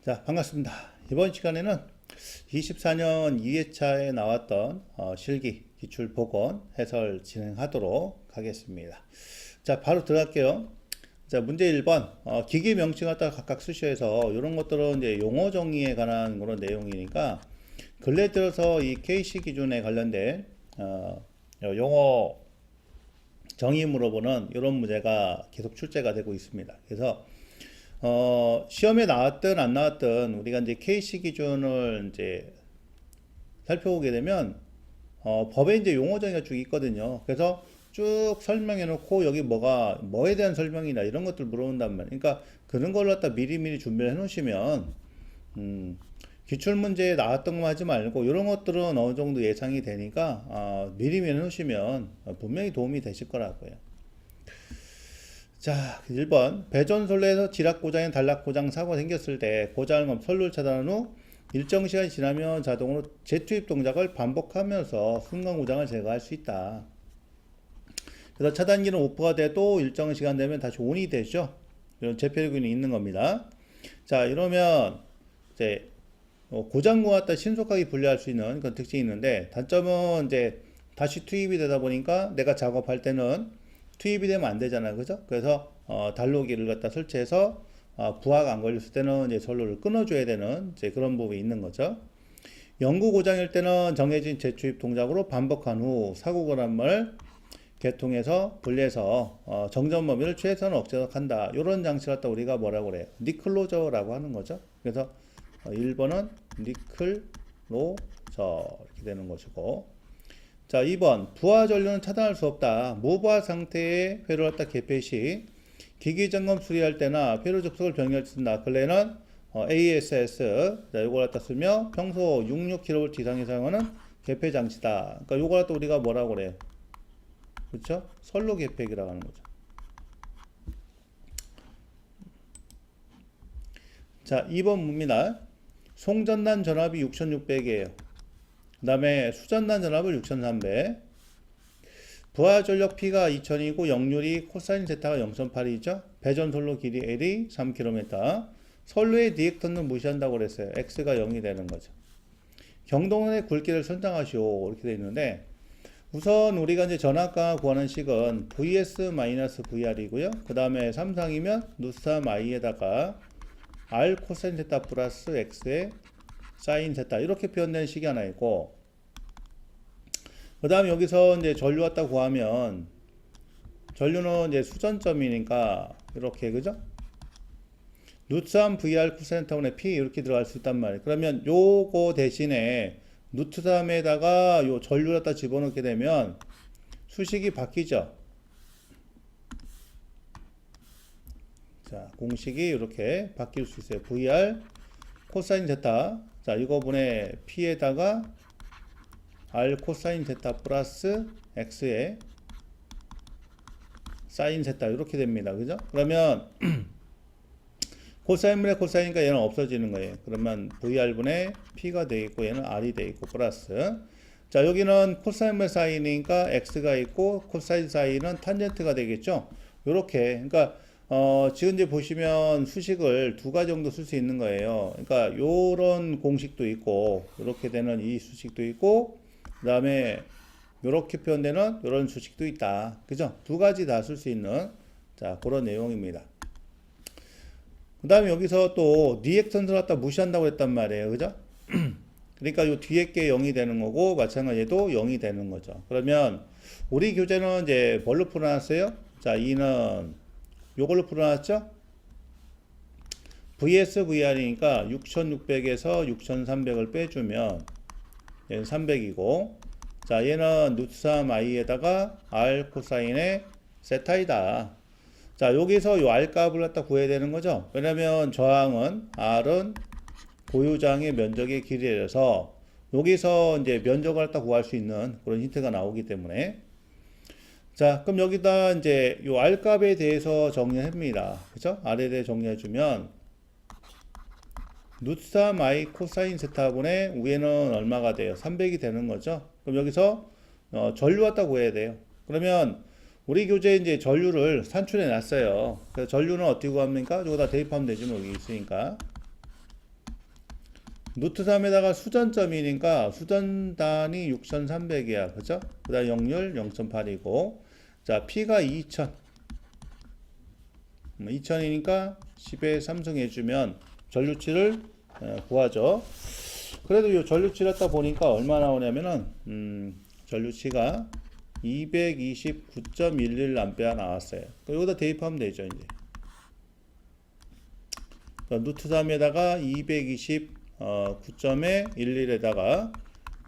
자, 반갑습니다. 이번 시간에는 24년 2회차에 나왔던 실기 기출 복원 해설 진행하도록 하겠습니다. 자, 바로 들어갈게요. 자, 문제 1번. 기기 명칭 갖다 각각 쓰셔서 이런 것들은 이제 용어 정의에 관한 그런 내용이니까 근래 들어서 이 KC 기준에 관련된 용어 정의 물어보는 이런 문제가 계속 출제가 되고 있습니다. 그래서 시험에 나왔든 안 나왔든 우리가 이제 KC 기준을 이제 살펴보게 되면 법에 이제 용어 정의가 쭉 있거든요. 그래서 쭉 설명해 놓고 여기 뭐에 대한 설명이나 이런 것들 물어본단 말이에요. 그러니까 그런 걸 갖다 미리미리 준비를 해 놓으시면 기출 문제에 나왔던 거 하지 말고 이런 것들은 어느 정도 예상이 되니까 미리미리 해 놓으시면 분명히 도움이 되실 거라고요. 자, 1번. 배전솔로에서 지락고장이나 단락고장 사고가 생겼을 때 고장을 선로를 차단한 후 일정 시간이 지나면 자동으로 재투입 동작을 반복하면서 순간 고장을 제거할 수 있다. 그래서 차단기는 오프가 돼도 일정 시간 되면 다시 온이 되죠. 이런 재표기능이 있는 겁니다. 자, 이러면 이제 고장과 갖다 신속하게 분리할 수 있는 그런 특징이 있는데 단점은 이제 다시 투입이 되다 보니까 내가 작업할 때는 투입이 되면 안 되잖아요. 그죠? 그래서 단로기를 갖다 설치해서 부하가 안 걸렸을 때는 이제 선로를 끊어줘야 되는 이제 그런 부분이 있는 거죠. 영구 고장일 때는 정해진 재투입 동작으로 반복한 후 사고 결함을 개통해서 분리해서 정전 범위를 최소한 억제한다. 이런 장치를 갖다 우리가 뭐라고 그래요? 니클로저라고 하는 거죠. 그래서 1번은 니클로저 이렇게 되는 것이고, 자, 2번. 부하 전류는 차단할 수 없다. 무부하 상태의 회로를 갖다 개폐 시 기기 점검 수리할 때나 회로 접속을 변경할 때 쓴다. 근래는 ASS 이걸 갖다 쓰며 평소 66kV 이상에 사용하는 개폐 장치다. 그러니까 이걸 갖다 우리가 뭐라고 그래요? 그렇죠? 선로 개폐기라고 하는 거죠. 자, 2번 묻니다. 송전단 전압이 6600이에요. 그 다음에 수전단 전압을 6300. 부하 전력 P가 2000이고 역률이 코사인 세타가 0.8이죠. 배전 선로 길이 L이 3km. 선로의 디액턴은 무시한다고 그랬어요. X가 0이 되는 거죠. 경동원의 굵기를 선정하시오. 이렇게 되어 있는데 우선 우리가 이제 전압과 구하는 식은 VS-VR이고요. 그 다음에 삼상이면 누삼 I에다가 R 코사인 세타 플러스 X의 사인 세타 이렇게 표현된 식이 하나 있고, 그 다음에 여기서 이제 전류 갖다 구하면 전류는 이제 수전점이니까 이렇게 그죠? 누트3 VR 코사인타운의 P 이렇게 들어갈 수 있단 말이에요. 그러면 요거 대신에 누트3에다가 요 전류를 갖다 집어넣게 되면 수식이 바뀌죠. 자, 공식이 이렇게 바뀔 수 있어요. VR 코사인 세타. 자, 이거분의 P에다가 R 코사인 세타 플러스 X의 사인 세타 이렇게 됩니다. 그죠? 그러면 코사인분의 코사인이니까 얘는 없어지는 거예요. 그러면 VR분의 P가 되어 있고 얘는 R이 되어 있고 플러스. 자, 여기는 코사인분의 사인이니까 X가 있고 코사인 사인은 탄젠트가 되겠죠? 요렇게. 그러니까 지금 이제 보시면 수식을 두 가지 정도 쓸 수 있는 거예요. 그러니까 요런 공식도 있고 이렇게 되는 이 수식도 있고 그 다음에 이렇게 표현되는 이런 수식도 있다. 그죠? 두 가지 다 쓸 수 있는 자 그런 내용입니다. 그 다음에 여기서 또 리액턴스를 갖다 무시한다고 했단 말이에요. 그죠? 그러니까 요 뒤에 게 0이 되는 거고 마찬가지로 0이 되는 거죠. 그러면 우리 교재는 이제 뭘로 풀어놨어요? 자, 이는 요걸로 풀어놨죠? VS, VR이니까 6600에서 6300을 빼주면 얘는 300이고, 자, 얘는 누트3 I에다가 R 코사인의 세타이다. 자, 여기서 요 R 값을 갖다 구해야 되는 거죠. 왜냐면 저항은 R은 고유장의 면적의 길이라서 여기서 이제 면적을 갖다 구할 수 있는 그런 힌트가 나오기 때문에, 자, 그럼 여기다 이제 요 R 값에 대해서 정리합니다. 그죠? R에 대해 정리해주면 누트3 I 코사인 세타분의 위에는 얼마가 돼요? 300이 되는 거죠. 그럼 여기서 전류 갖다 구해야 돼요. 그러면 우리 교재에 이제 전류를 산출해 놨어요. 그래서 전류는 어떻게 구합니까? 여기다 대입하면 되지 뭐 여기 있으니까. 루트 3에다가 수전점이니까 수전단이 6300이야. 그죠? 그 다음 역률 0.8이고, 자, P가 2000. 2000이니까 10에 3승 해주면 전류치를 구하죠. 그래도 이 전류치 갖다 보니까 얼마 나오냐면은, 전류치가 229.11A 나왔어요. 여기다 대입하면 되죠, 이제. 그러니까 루트 3에다가 229.11에다가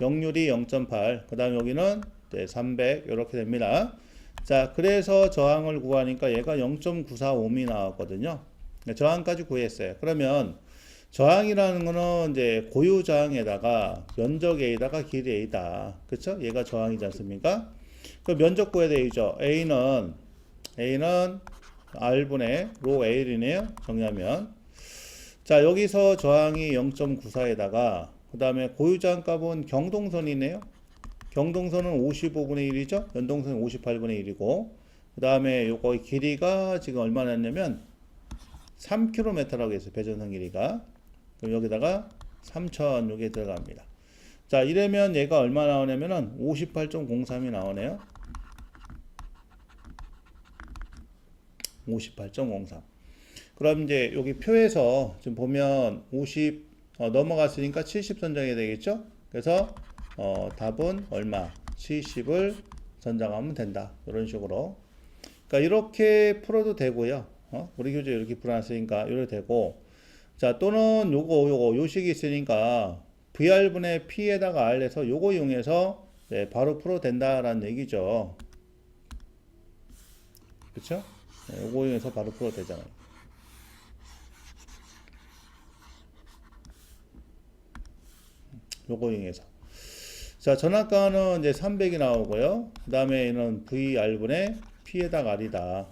역률이 0.8, 그 다음 여기는 300, 이렇게 됩니다. 자, 그래서 저항을 구하니까 얘가 0.945미 나왔거든요. 저항까지 구했어요. 그러면 저항이라는 거는 이제 고유 저항에다가 면적 A다가 길이 A다. 그쵸? 얘가 저항이지 않습니까? 그 면적 구해야 되죠. A는 R분의 로 L이네요. 정리하면. 자, 여기서 저항이 0.94에다가 그 다음에 고유 저항 값은 경동선이네요. 경동선은 55분의 1이죠. 연동선은 58분의 1이고 그 다음에 요거 길이가 지금 얼마나 했냐면 3km라고 했어요. 배전선 길이가. 그럼 여기다가 3000 요게 들어갑니다. 자, 이러면 얘가 얼마 나오냐면은 58.03이 나오네요. 58.03. 그럼 이제 여기 표에서 지금 보면 50 넘어갔으니까 70 선정해야 되겠죠? 그래서 답은 얼마? 70을 선정하면 된다. 이런 식으로. 그러니까 이렇게 풀어도 되고요. 우리 교재 이렇게 풀어놨으니까 이렇게 되고. 자, 또는 요식이 있으니까 VR분의 P에다가 R 해서 요거 이용해서 네, 바로 풀어도 된다라는 얘기죠. 그쵸? 네, 요거 이용해서 바로 풀어도 되잖아요. 요거 이용해서. 자, 전압가는 이제 300이 나오고요. 그 다음에 얘는 VR분의 P에다가 R이다.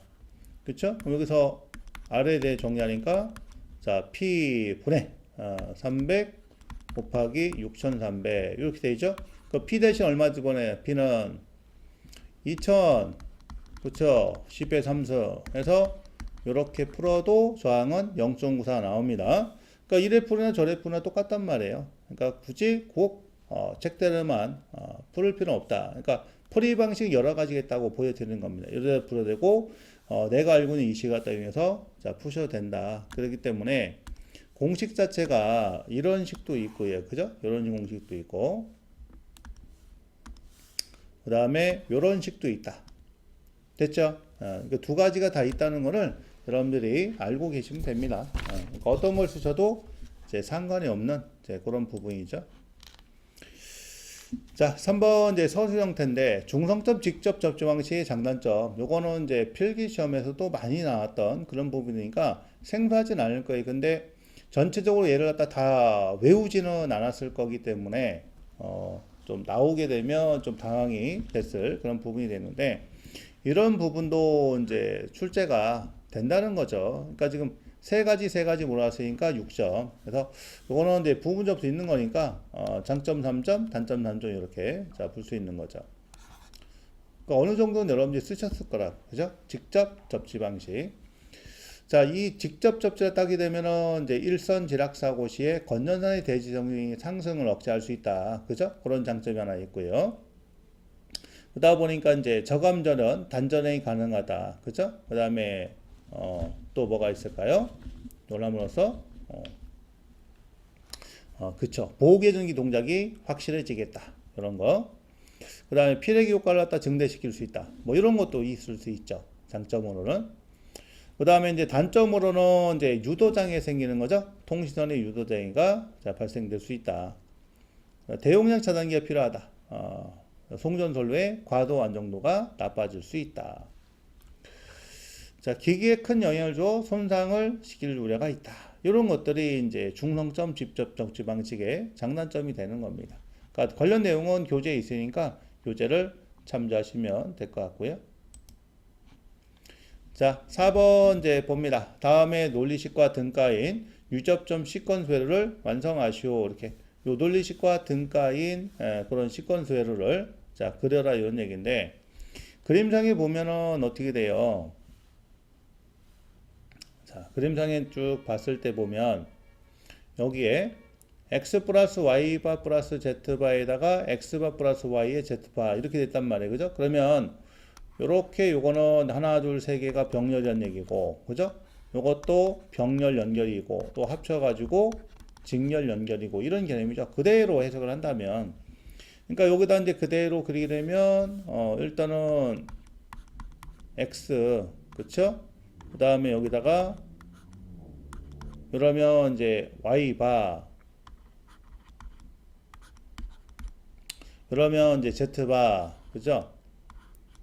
그쵸? 그럼 여기서 R에 대해 정리하니까, 자, P분의 300 곱하기 6300. 이렇게 되죠? 그 P 대신 얼마 집어내요? P는 2000. 그쵸? 10의 3승. 해서 이렇게 풀어도 저항은 0.94 나옵니다. 그러니까 1F나 저F나 똑같단 말이에요. 그러니까 굳이 꼭 책대로만 풀을 필요는 없다. 그러니까 풀이 방식 여러 가지겠다고 보여드리는 겁니다. 이래서 풀어도 되고 내가 알고 있는 이 식 갖다 이용해서 자 푸셔도 된다. 그렇기 때문에 공식 자체가 이런 식도 있고요. 그죠? 이런 공식도 있고 그 다음에 이런 식도 있다. 됐죠? 그러니까 두 가지가 다 있다는 거를 여러분들이 알고 계시면 됩니다. 그러니까 어떤 걸 쓰셔도 이제 상관이 없는 이제 그런 부분이죠. 자, 3번 이제 서술 형태인데 중성점 직접 접지 방식의 장단점. 요거는 이제 필기 시험에서도 많이 나왔던 그런 부분이니까 생소하진 않을 거예요. 근데 전체적으로 얘를 갖다 다 외우지는 않았을 거기 때문에 좀 나오게 되면 좀 당황이 됐을 그런 부분이 되는데 이런 부분도 이제 출제가 된다는 거죠. 그러니까 지금 세 가지 몰았으니까 6점. 그래서 이거는 이제 부분 접수 있는 거니까 장점 3점, 단점 3점 이렇게 자 볼 수 있는 거죠. 그러니까 어느 정도는 여러분들이 쓰셨을 거라, 그죠? 직접 접지 방식. 자, 이 직접 접지를 따게 되면은 이제 일선 지락 사고 시에 건전선의 대지정이 상승을 억제할 수 있다, 그죠? 그런 장점이 하나 있고요. 그러다 보니까 이제 저감전은 단전행이 가능하다, 그죠? 그 다음에 또 뭐가 있을까요? 놀람으로써 그쵸, 보호계전기 동작이 확실해지겠다, 이런 거. 그 다음에 피레기 효과를 갖다 증대시킬 수 있다, 뭐 이런 것도 있을 수 있죠, 장점으로는. 그 다음에 이제 단점으로는 이제 유도장애 생기는 거죠. 통신선의 유도장애가 발생될 수 있다. 대용량 차단기가 필요하다. 송전선로의 과도 안정도가 나빠질 수 있다. 자, 기기에 큰 영향을 줘 손상을 시킬 우려가 있다. 이런 것들이 이제 중성점 직접 접지 방식의 장단점이 되는 겁니다. 그러니까 관련 내용은 교재에 있으니까 교재를 참조하시면 될 것 같고요. 자, 4번 이제 봅니다. 다음에 논리식과 등가인 유접점 시퀀스 회로를 완성하시오. 이렇게 요 논리식과 등가인 그런 시퀀스 회로를 자 그려라 이런 얘기인데 그림상에 보면은 어떻게 돼요? 자, 그림상에 쭉 봤을 때 보면 여기에 x 플러스 y바 플러스 z바에다가 x바 플러스 y의 z바 이렇게 됐단 말이에요. 그죠? 그러면 요렇게 요거는 하나 둘 세 개가 병렬 얘기고 그죠? 요것도 병렬 연결이고 또 합쳐가지고 직렬 연결이고 이런 개념이죠. 그대로 해석을 한다면 그러니까 여기다 이제 그대로 그리게 되면 일단은 x 그쵸? 그 다음에 여기다가 그러면 이제 y바 그러면 이제 z바 그죠?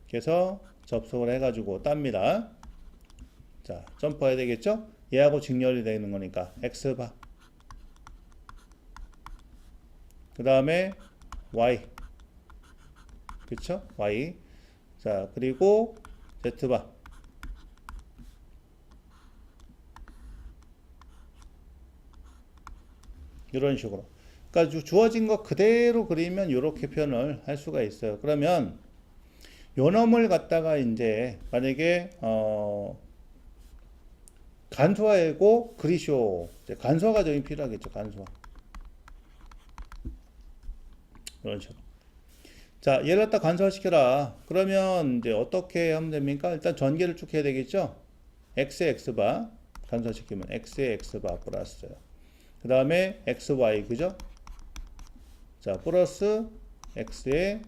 그래서 접속을 해가지고 땁니다. 자 점퍼해야 되겠죠? 얘하고 직렬이 되는 거니까 x바 그 다음에 y 그쵸? y 자 그리고 z바 이런 식으로 그러니까 주어진 거 그대로 그리면 이렇게 표현을 할 수가 있어요. 그러면 요 놈을 갖다가 이제 만약에 간소화하고 그리쇼 간소화 과정이 필요하겠죠. 간소화 이런 식으로 자 얘를 갖다 간소화시켜라. 그러면 이제 어떻게 하면 됩니까? 일단 전개를 쭉 해야 되겠죠. x의 x바 간소화시키면 x의 x바 플러스 그 다음에 xy 그죠? 자 플러스 x의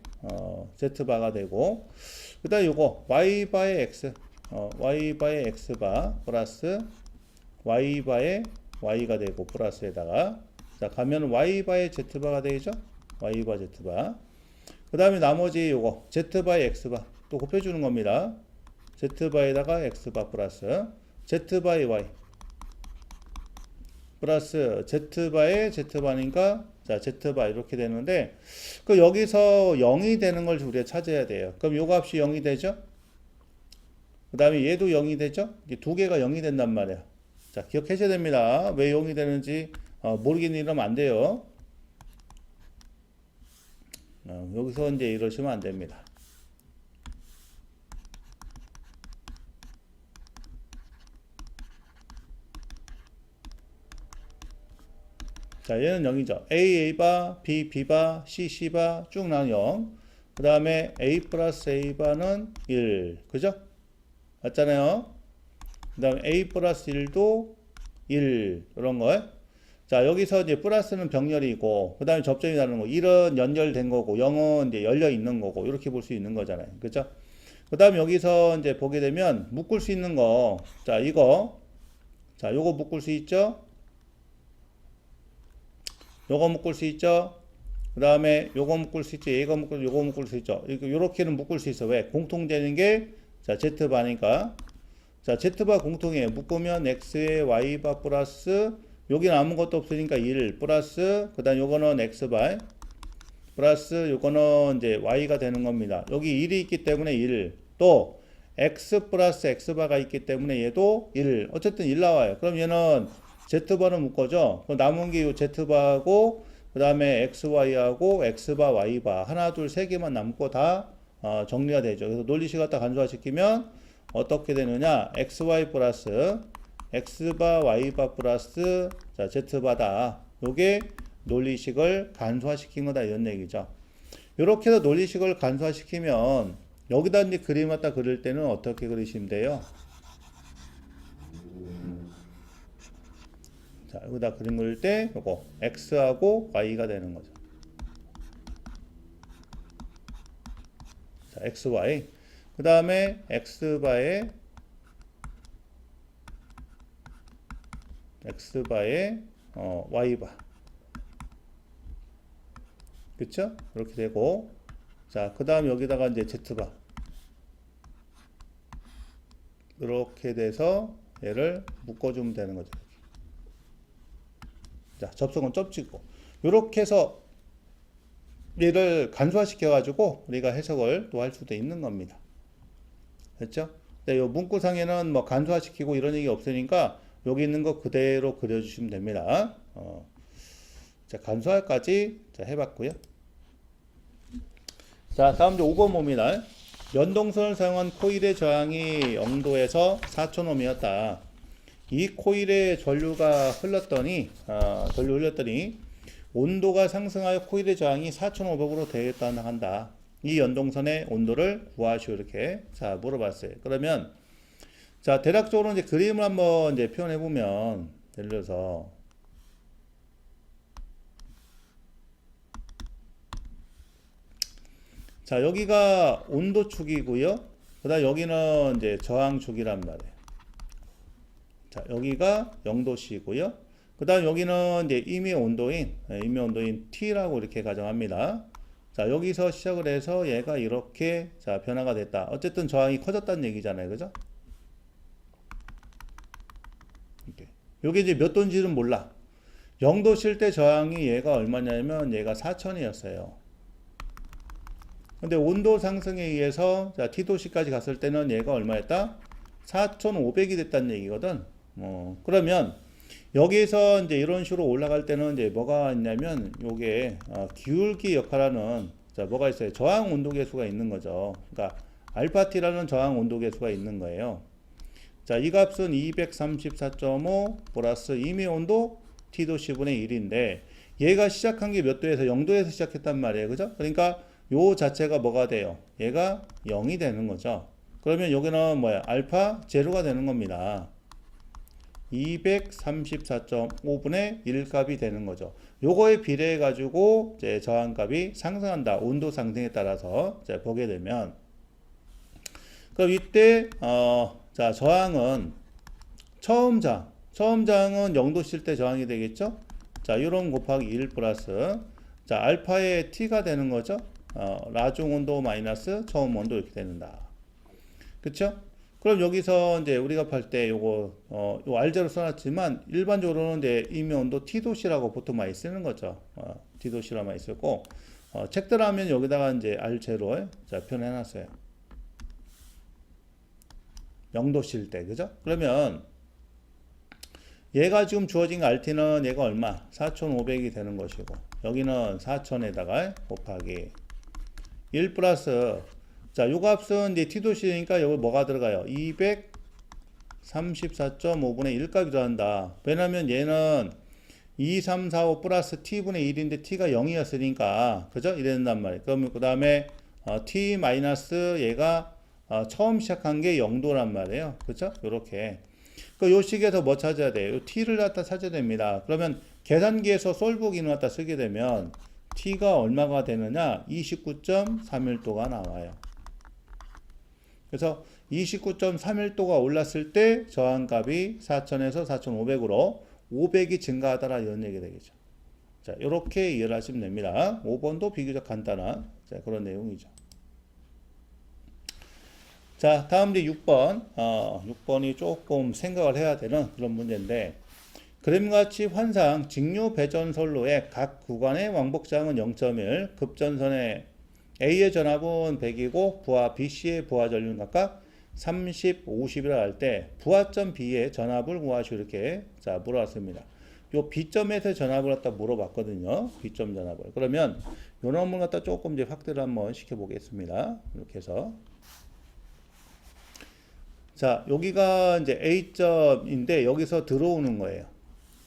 z바가 되고 그 다음에 요거 y바의 x y바의 x바 플러스 y바의 y가 되고 플러스에다가 자 가면 y바의 z바가 되죠? y바 z바 그 다음에 나머지 요거 z바의 x바 또 곱해주는 겁니다. z바에다가 x바 플러스 z바의 y 플러스 z바의 z바니까 자 z바 이렇게 되는데 그 여기서 0이 되는 걸 우리가 찾아야 돼요. 그럼 요 값이 0이 되죠? 그 다음에 얘도 0이 되죠? 이 두 개가 0이 된단 말이야. 자 기억하셔야 됩니다. 왜 0이 되는지 모르겠는 이러면 안 돼요. 여기서 이제 이러시면 안 됩니다. 자, 얘는 0이죠. A, A바, B, B바, C, C바 쭉 나온 0. 그 다음에 A 플러스 A바는 1. 그죠? 맞잖아요. 그 다음에 A 플러스 1도 1. 이런 거. 자, 여기서 이제 플러스는 병렬이고, 그 다음에 접점이 다른 거. 1은 연결된 거고, 0은 이제 열려 있는 거고, 이렇게 볼 수 있는 거잖아요. 그죠? 그 다음에 여기서 이제 보게 되면 묶을 수 있는 거. 자, 이거. 자, 요거 묶을 수 있죠? 요거 묶을 수 있죠? 그 다음에 요거 묶을 수 있죠? 요거 묶을 수 있죠? 요렇게는 묶을 수 있어. 왜? 공통되는 게, 자, Z바니까. 자, Z바 공통이에요. 묶으면 X의 Y바 플러스, 여기는 아무것도 없으니까 1 플러스, 그 다음 요거는 X바 플러스, 요거는 이제 Y가 되는 겁니다. 여기 1이 있기 때문에 1. 또, X 플러스 X바가 있기 때문에 얘도 1. 어쨌든 1 나와요. 그럼 얘는 Z바는 묶어져. 그럼 남은 게 요 Z바하고 그 다음에 XY하고 X바, Y바 하나, 둘, 세 개만 남고 다 정리가 되죠. 그래서 논리식 갖다 간소화시키면 어떻게 되느냐? XY 플러스 X바, Y바 플러스 자, Z바다. 요게 논리식을 간소화시킨 거다 이런 얘기죠. 요렇게 해서 논리식을 간소화시키면 여기다 이제 그림 갖다 그릴 때는 어떻게 그리시면 돼요? 자, 여기다 그림 그릴 때 요거 x하고 y가 되는 거죠. 자, xy. 그 다음에 x바의 y바. 그쵸? 이렇게 되고 자, 그 다음 여기다가 이제 z바. 이렇게 돼서 얘를 묶어주면 되는 거죠. 자, 접속은 점 찍고 이렇게 해서 얘를 간소화시켜 가지고 우리가 해석을 또 할 수도 있는 겁니다. 됐죠? 네, 요 문구상에는 뭐 간소화시키고 이런 얘기 없으니까 여기 있는 거 그대로 그려주시면 됩니다. 자, 간소화까지 자, 해봤고요. 자, 다음 이제 5번 봅니다. 연동선을 사용한 코일의 저항이 0도에서 4,000ohm이었다. 이 코일에 전류가 흘렀더니 온도가 상승하여 코일의 저항이 4500으로 되겠다 한다. 이 연동선의 온도를 구하시오. 이렇게 자 물어봤어요. 그러면 자 대략적으로 이제 그림을 한번 이제 표현해 보면 예를 들어서 자 여기가 온도축이고요. 그다음 여기는 이제 저항축이란 말이에요. 자 여기가 0도씨고요. 그 다음 여기는 이제 임의 온도인 T라고 이렇게 가정합니다. 자, 여기서 시작을 해서 얘가 이렇게 자, 변화가 됐다. 어쨌든 저항이 커졌다는 얘기잖아요. 그죠? 이렇게. 요게 이제 몇 도인지는 몰라. 0도실 때 저항이 얘가 얼마냐면 얘가 4000이었어요. 근데 온도 상승에 의해서 자, T도시까지 갔을 때는 얘가 얼마였다? 4500이 됐다는 얘기거든. 그러면 여기서 이제 이런 식으로 올라갈 때는 이제 뭐가 있냐면 요게 기울기 역할하는 자 뭐가 있어요. 저항 온도 계수가 있는 거죠. 그러니까 알파 T라는 저항 온도 계수가 있는 거예요. 자 이 값은 234.5 플러스 임의 온도 T도 10분의 1인데 얘가 시작한 게 몇 도에서 0도에서 시작했단 말이에요. 그죠? 그러니까 요 자체가 뭐가 돼요? 얘가 0이 되는 거죠. 그러면 여기는 뭐야? 알파 제로가 되는 겁니다. 234.5분의 1 값이 되는 거죠. 요거에 비례해 가지고 이제 저항값이 상승한다. 온도 상승에 따라서 이제 보게 되면 그럼 이때 자 저항은 처음 저항은 0도실 때 저항이 되겠죠. 자 요런 곱하기 1 플러스 자 알파의 t가 되는 거죠. 라중 온도 마이너스 처음 온도 이렇게 되는다. 그쵸? 그럼 여기서 이제 우리가 팔 때 요거 요 R제로 써놨지만 일반적으로는 이제 임의 온도 T도시라고 보통 많이 쓰는 거죠. T도시라 많이 쓰고 책들 하면 여기다가 이제 R제로 자 표현해놨어요. 0도실 때 그죠? 그러면 얘가 지금 주어진 RT는 얘가 얼마? 4500이 되는 것이고 여기는 4000에다가 곱하기 1 플러스 자, 요 값은 이제 T도시니까 여기 뭐가 들어가요? 234.5분의 1 값이 들어간다. 왜냐면 얘는 2, 3, 4, 5 플러스 T분의 1인데 T가 0이었으니까, 그죠? 이랬단 말이에요. 그러면 그 다음에 T 마이너스 얘가 처음 시작한 게 0도란 말이에요. 그죠? 요렇게. 요 식에서 뭐 찾아야 돼요? 요 T를 갖다 찾아야 됩니다. 그러면 계산기에서 솔브 기능 갖다 쓰게 되면 T가 얼마가 되느냐? 29.31도가 나와요. 그래서 29.31도가 올랐을 때 저항값이 4000에서 4500으로 500이 증가하더라 이런 얘기 되겠죠. 자, 이렇게 이해를 하시면 됩니다. 5번도 비교적 간단한 자, 그런 내용이죠. 자, 다음 이제 6번. 6번이 조금 생각을 해야 되는 그런 문제인데 그림같이 환상 직류 배전선로의 각 구간의 왕복장은 0.1, 급전선의 A의 전압은 100이고 부하 BC의 부하 전류는 각각 30, 50이라 할 때 부하점 B의 전압을 구하시오 이렇게 자 물어봤습니다. 요 B점에서 전압을 갖다 물어봤거든요. B점 전압을. 그러면 요 놈을 갖다 조금 이제 확대를 한번 시켜 보겠습니다. 이렇게 해서 자 여기가 이제 A점인데 여기서 들어오는 거예요.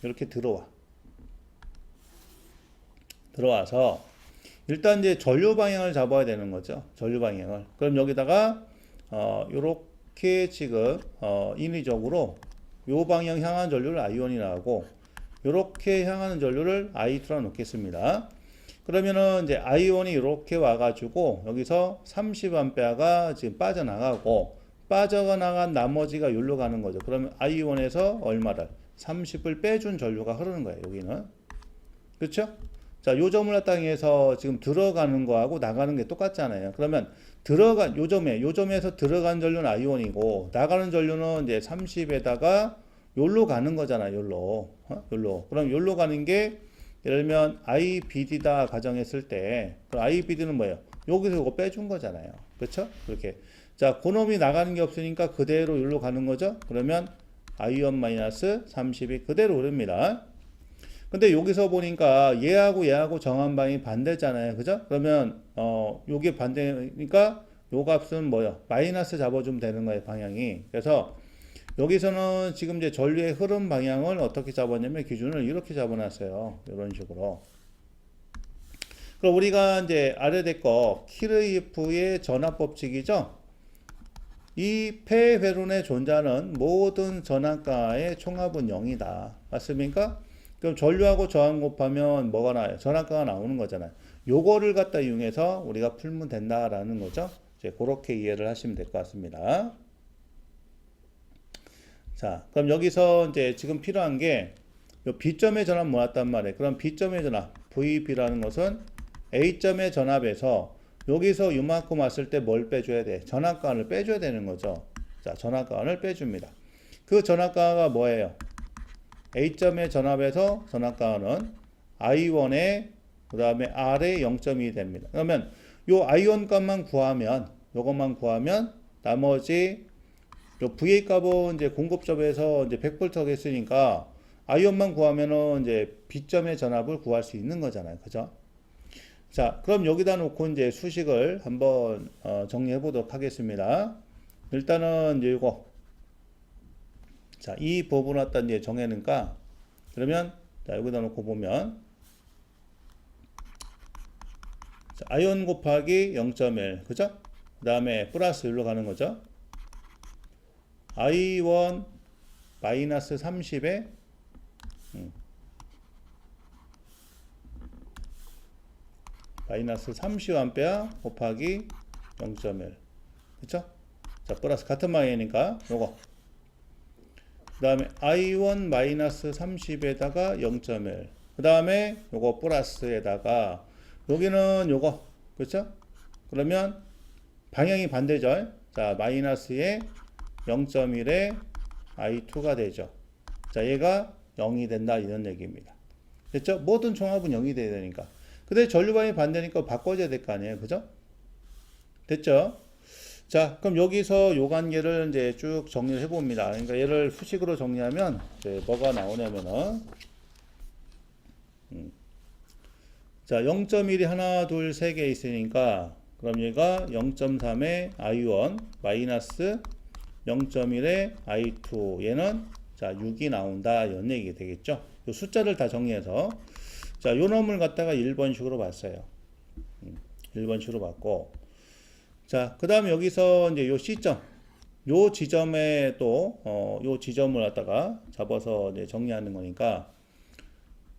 이렇게 들어와서 일단 이제 전류 방향을 잡아야 되는 거죠. 전류 방향을. 그럼 여기다가 요렇게 지금 인위적으로 요 방향 향하는 전류를 I1이라 하고 요렇게 향하는 전류를 I2라 놓겠습니다. 그러면은 이제 I1이 이렇게 와가지고 여기서 30A가 지금 빠져나가고 빠져나간 나머지가 여기로 가는 거죠. 그러면 I1에서 얼마를 30을 빼준 전류가 흐르는 거예요. 여기는. 그렇죠? 자, 요점을 땅에서 지금 들어가는 거하고 나가는 게 똑같잖아요. 그러면 요점에서 들어간 전류는 I1이고 나가는 전류는 이제 30에다가 요로 가는 거잖아요. 요로. 그럼 요로 가는 게 예를 들면 IBD다 가정했을 때 그 IBD는 뭐예요? 여기서 이거 빼준 거잖아요. 그렇죠? 그렇게. 자, 그놈이 나가는 게 없으니까 그대로 요로 가는 거죠. 그러면 I1-30이 그대로 흐릅니다. 근데 여기서 보니까 얘하고 정한방이 반대잖아요. 그죠? 그러면 요게 반대니까 요 값은 뭐야? 마이너스 잡아주면 되는 거예요. 방향이. 그래서 여기서는 지금 이제 전류의 흐름 방향을 어떻게 잡았냐면 기준을 이렇게 잡아놨어요. 이런 식으로. 그럼 우리가 이제 알아야 될 거 키르이프의 전압 법칙이죠. 이 폐회론에 존재하는 모든 전압가의 총합은 0이다. 맞습니까? 그럼 전류하고 저항 곱하면 뭐가 나와요? 전압가가 나오는 거잖아요. 요거를 갖다 이용해서 우리가 풀면 된다라는 거죠. 이제 그렇게 이해를 하시면 될 것 같습니다. 자, 그럼 여기서 이제 지금 필요한 게 요 B점의 전압 모았단 말이에요. 그럼 B점의 전압, VB라는 것은 A점의 전압에서 여기서 이만큼 왔을 때 뭘 빼줘야 돼? 전압가를 빼줘야 되는 거죠. 자, 전압가를 빼줍니다. 그 전압가가 뭐예요? A점의 전압에서 전압가는 I1의 그 다음에 R의 0.2 됩니다. 그러면 요 I1 값만 구하면, 요것만 구하면 나머지 요 VA 값은 이제 공급점에서 이제 100V 하겠으니까 I1만 구하면은 이제 B점의 전압을 구할 수 있는 거잖아요. 그죠? 자, 그럼 여기다 놓고 이제 수식을 한번 정리해 보도록 하겠습니다. 일단은 이제 이거 자, 이 부분을 갖다 이제 정해니까 그러면 자, 여기다 놓고 보면 자, I1 곱하기 0.1 그죠? 그 다음에 플러스 1로 가는 거죠. I1 마이너스 30에 마이너스 30A 곱하기 0.1 그쵸? 자 플러스 같은 방향이니까 요거 그 다음에 I1 마이너스 30에다가 0.1 그 다음에 요거 플러스에다가 여기는 요거 그쵸? 그러면 방향이 반대죠. 자 마이너스에 0.1에 I2가 되죠. 자 얘가 0이 된다 이런 얘기입니다. 됐죠? 모든 총합은 0이 돼야 되니까. 근데 전류방이 반대니까 바꿔줘야 될 거 아니에요. 그죠? 됐죠? 자, 그럼 여기서 요 관계를 이제 쭉 정리를 해봅니다. 그러니까 얘를 수식으로 정리하면 이제 뭐가 나오냐면은 자, 0.1이 하나, 둘, 세 개 있으니까 그럼 얘가 0.3의 I1 마이너스 0.1의 I2 얘는 자 6이 나온다 이런 얘기 되겠죠. 요 숫자를 다 정리해서 자 요 놈을 갖다가 1번식으로 봤어요. 1번식으로 봤고 자 그 다음에 여기서 이제 요 C점 요 지점에 또 요 지점을 갖다가 잡아서 이제 정리하는 거니까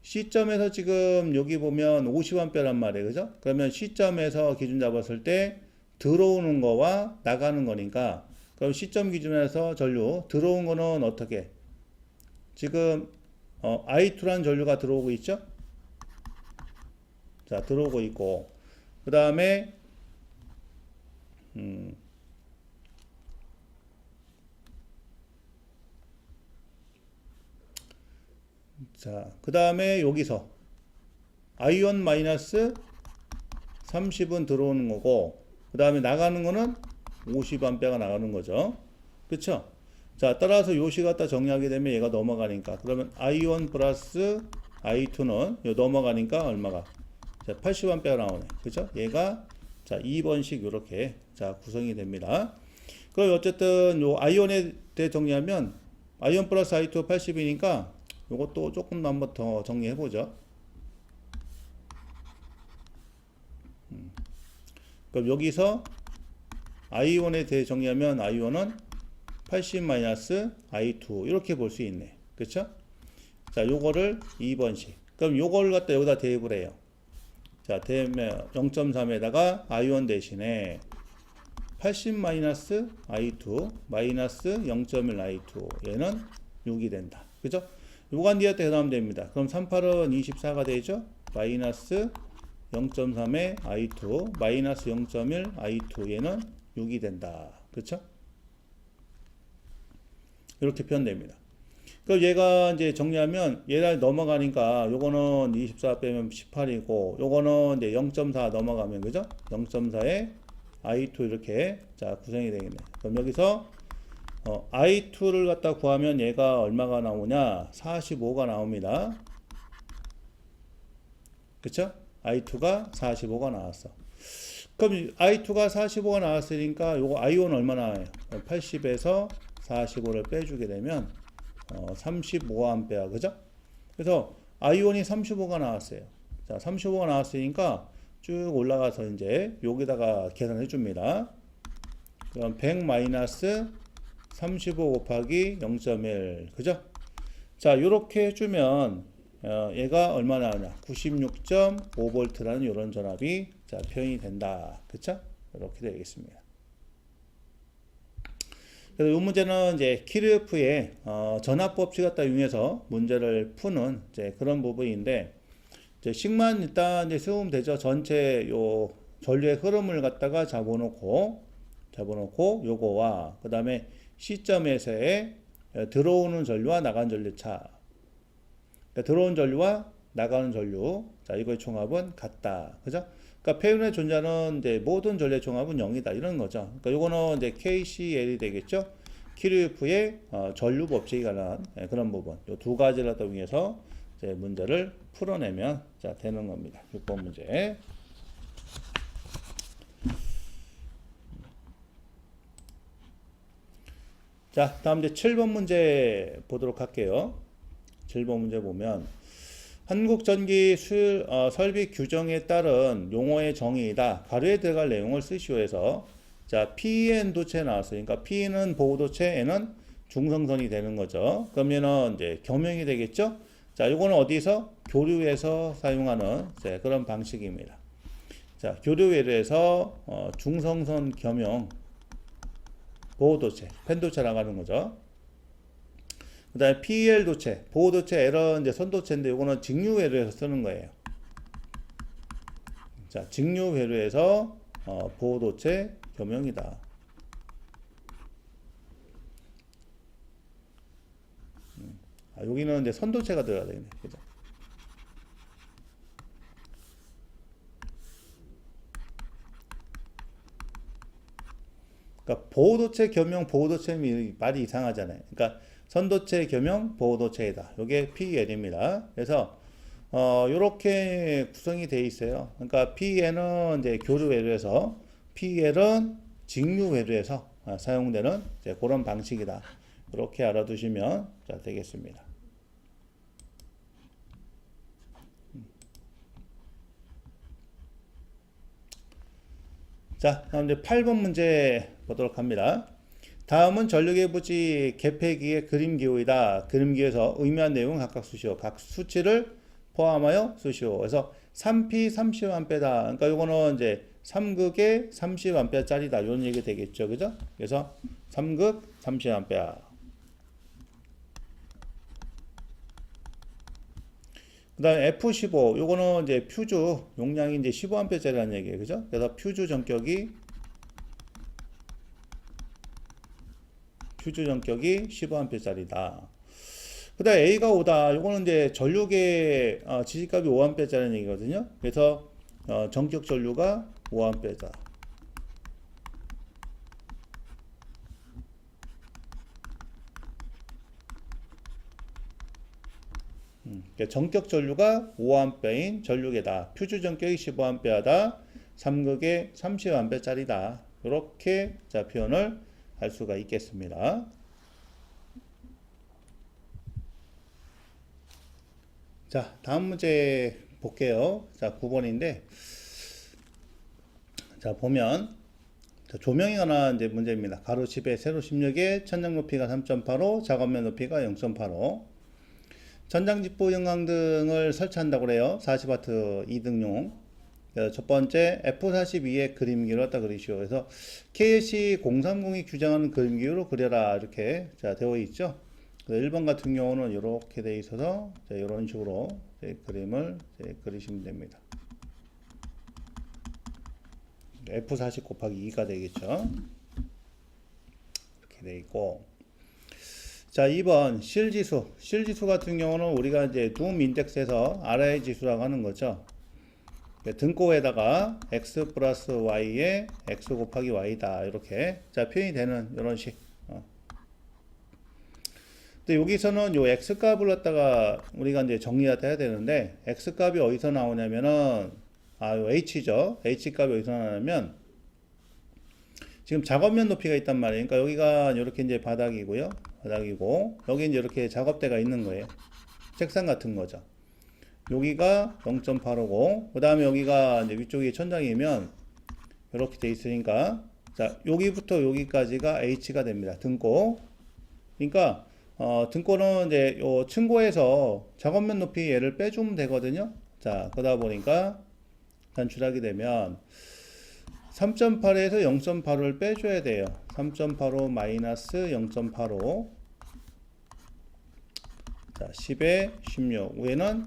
C점에서 지금 여기 보면 50A란 말이에요. 그죠? 그러면 C점에서 기준 잡았을 때 들어오는 거와 나가는 거니까 그럼 C점 기준에서 전류 들어온 거는 어떻게? 지금 I2란 전류가 들어오고 있죠? 자 들어오고 있고 그 다음에 자 그 다음에 여기서 I1 마이너스 30은 들어오는 거고 그 다음에 나가는 거는 50A가 나가는 거죠. 그쵸? 자 따라서 요시 갖다 정리하게 되면 얘가 넘어가니까 그러면 I1 플러스 I2는 요 넘어가니까 얼마가? 자 80A가 나오네. 그죠? 얘가 자 2번씩 요렇게 자 구성이 됩니다. 그럼 어쨌든 요 I1에 대해 정리하면 I1 플러스 I2 80이니까 요것도 조금 한번 더 정리해 보죠. 그럼 여기서 I1에 대해 정리하면 I1은 80 마이너스 I2 이렇게 볼 수 있네. 그쵸? 자 요거를 2번씩 그럼 요걸 갖다 여기다 대입을 해요. 자 대입면 0.3에다가 I1 대신에 80 마이너스 I2 마이너스 0.1 I2 얘는 6이 된다. 그죠? 요간 뒤에 해당하면 됩니다. 그럼 38은 24가 되죠? 마이너스 0.3의 I2 마이너스 0.1 I2 얘는 6이 된다. 그쵸? 이렇게 표현됩니다. 그럼 얘가 이제 정리하면 얘를 넘어가니까 요거는 24 빼면 18이고 요거는 이제 0.4 넘어가면 그죠? 0.4에 I2 이렇게 자 구성이 되겠네. 그럼 여기서 I2를 갖다 구하면 얘가 얼마가 나오냐? 45가 나옵니다. 그쵸? I2가 45가 나왔어. 그럼 I2가 45가 나왔으니까 요거 I1 얼마 나와요? 80에서 45를 빼주게 되면 35A 그죠? 그래서 I1이 35가 나왔어요. 자 35가 나왔으니까 쭉 올라가서 이제 여기다가 계산해 줍니다. 그럼 100 마이너스 35 곱하기 0.1 그죠? 자 요렇게 해주면 얘가 얼마 나오냐 96.5V라는 이런 전압이 자 표현이 된다. 그쵸? 이렇게 되겠습니다. 그래서 이 문제는 이제 키르프의 전압 법칙 갖다 이용해서 문제를 푸는 이제 그런 부분인데 이제 식만 일단 이제 세우면 되죠. 전체 요 전류의 흐름을 갖다가 잡아놓고 요거와 그 다음에 시점에서의 들어오는 전류와 나가는 전류 차. 그러니까 들어온 전류와 나가는 전류. 자, 이거의 총합은 같다. 그죠? 그러니까 폐윤의 존재하는 이제 모든 전류의 총합은 0이다. 이런 거죠. 그러니까 요거는 이제 KCL이 되겠죠. 키르프의 전류 법칙에 관한 그런 부분. 요 두 가지를 이용해서 이제 문제를 풀어내면 자, 되는 겁니다. 6번 문제. 자, 다음 이제 7번 문제 보도록 할게요. 7번 문제 보면 한국전기 설비 규정에 따른 용어의 정의이다. 가로에 들어갈 내용을 쓰시오 해서 자, PN 도체 나왔어요. 그러니까 P는 보호도체, N은 중성선이 되는 거죠. 그러면은 이제 겸용이 되겠죠? 자, 요거는 어디서? 교류에서 사용하는 그런 방식입니다. 자, 교류회로에서 중성선 겸용 보호도체, 펜도체 나가는 거죠. 그 다음에 PL 도체, 보호도체, L은 이제 선도체인데 이거는 직류회로에서 쓰는 거예요. 자, 직류회로에서 보호도체 겸용이다. 여기는 이제 선도체가 들어가야 되겠네. 그죠? 그러니까 보호도체 겸용 보호도체 말이 이상하잖아요. 그러니까 선도체 겸용 보호도체이다. 이게 PL입니다. 그래서 요렇게 구성이 되어 있어요. 그러니까 PN은 이제 교류 회로에서 PL은 직류 회로에서 사용되는 이제 그런 방식이다. 이렇게 알아두시면 자, 되겠습니다. 자, 다음 이제 8번 문제 보도록 합니다. 다음은 전력의 부지 개폐기의 그림기호이다. 그림기에서 의미한 내용은 각각 쓰시오. 각 수치를 포함하여 쓰시오. 그래서 3P 30A다. 그러니까 요거는 이제 3극의 30A짜리다. 이런 얘기 되겠죠. 그죠? 그래서 3극 30A. 그 다음에 F15. 요거는 이제 퓨즈 용량이 이제 15A짜리라는 얘기예요. 그죠? 그래서 퓨즈 전격이 15A짜리다. 그 다음에 A가 5다. 요거는 이제 전류계 지식값이 5A짜리라는 얘기거든요. 그래서 전격 전류가 5A다. 그러니까 전격 전류가 5A인 전류계다. 퓨즈 전격이 15A다. 3극에 30A짜리다. 이렇게 자, 표현을 할 수가 있겠습니다. 자, 다음 문제 볼게요. 자, 9번인데 자, 보면 자, 조명이 관한 이제 문제입니다. 가로 10에 세로 16에 천장 높이가 3.85, 작업면 높이가 0.85. 전장직부 형광등을 설치한다고 그래요. 40W 2등용. 첫 번째 F42의 그림기로 갖다 그리시오. 그래서 KLC 030이 규정하는 그림기로 그려라. 이렇게 자, 되어 있죠. 1번 같은 경우는 이렇게 되어 있어서 이런 식으로 그림을 그리시면 됩니다. F40 곱하기 2가 되겠죠. 이렇게 되어 있고. 자, 2번 실지수. 실지수 같은 경우는 우리가 이제 둠 인덱스에서 RI 지수라고 하는 거죠. 등고에다가 x 플러스 y에 x 곱하기 y다. 이렇게 자, 표현이 되는 이런 식. 근데 여기서는 요 x 값을 갖다가 우리가 이제 정리해야 되는데 x 값이 어디서 나오냐면은 요 h죠. h 값이 어디서 나오냐면 지금 작업면 높이가 있단 말이에요. 그러니까 여기가 이렇게 이제 바닥이고요. 바닥이고 여기 이제 이렇게 작업대가 있는 거예요. 책상 같은 거죠. 여기가 0.850, 그 다음에 여기가 이제 위쪽이 천장이면 이렇게 돼 있으니까, 자, 여기부터 여기까지가 H가 됩니다. 등고. 그러니까, 등고는 이제 요 층고에서 작업면 높이 얘를 빼주면 되거든요. 자, 그러다 보니까 단출하게 되면 3.8에서 0.85를 빼줘야 돼요. 3.85 마이너스 0.85. 자, 10에 16. 위에는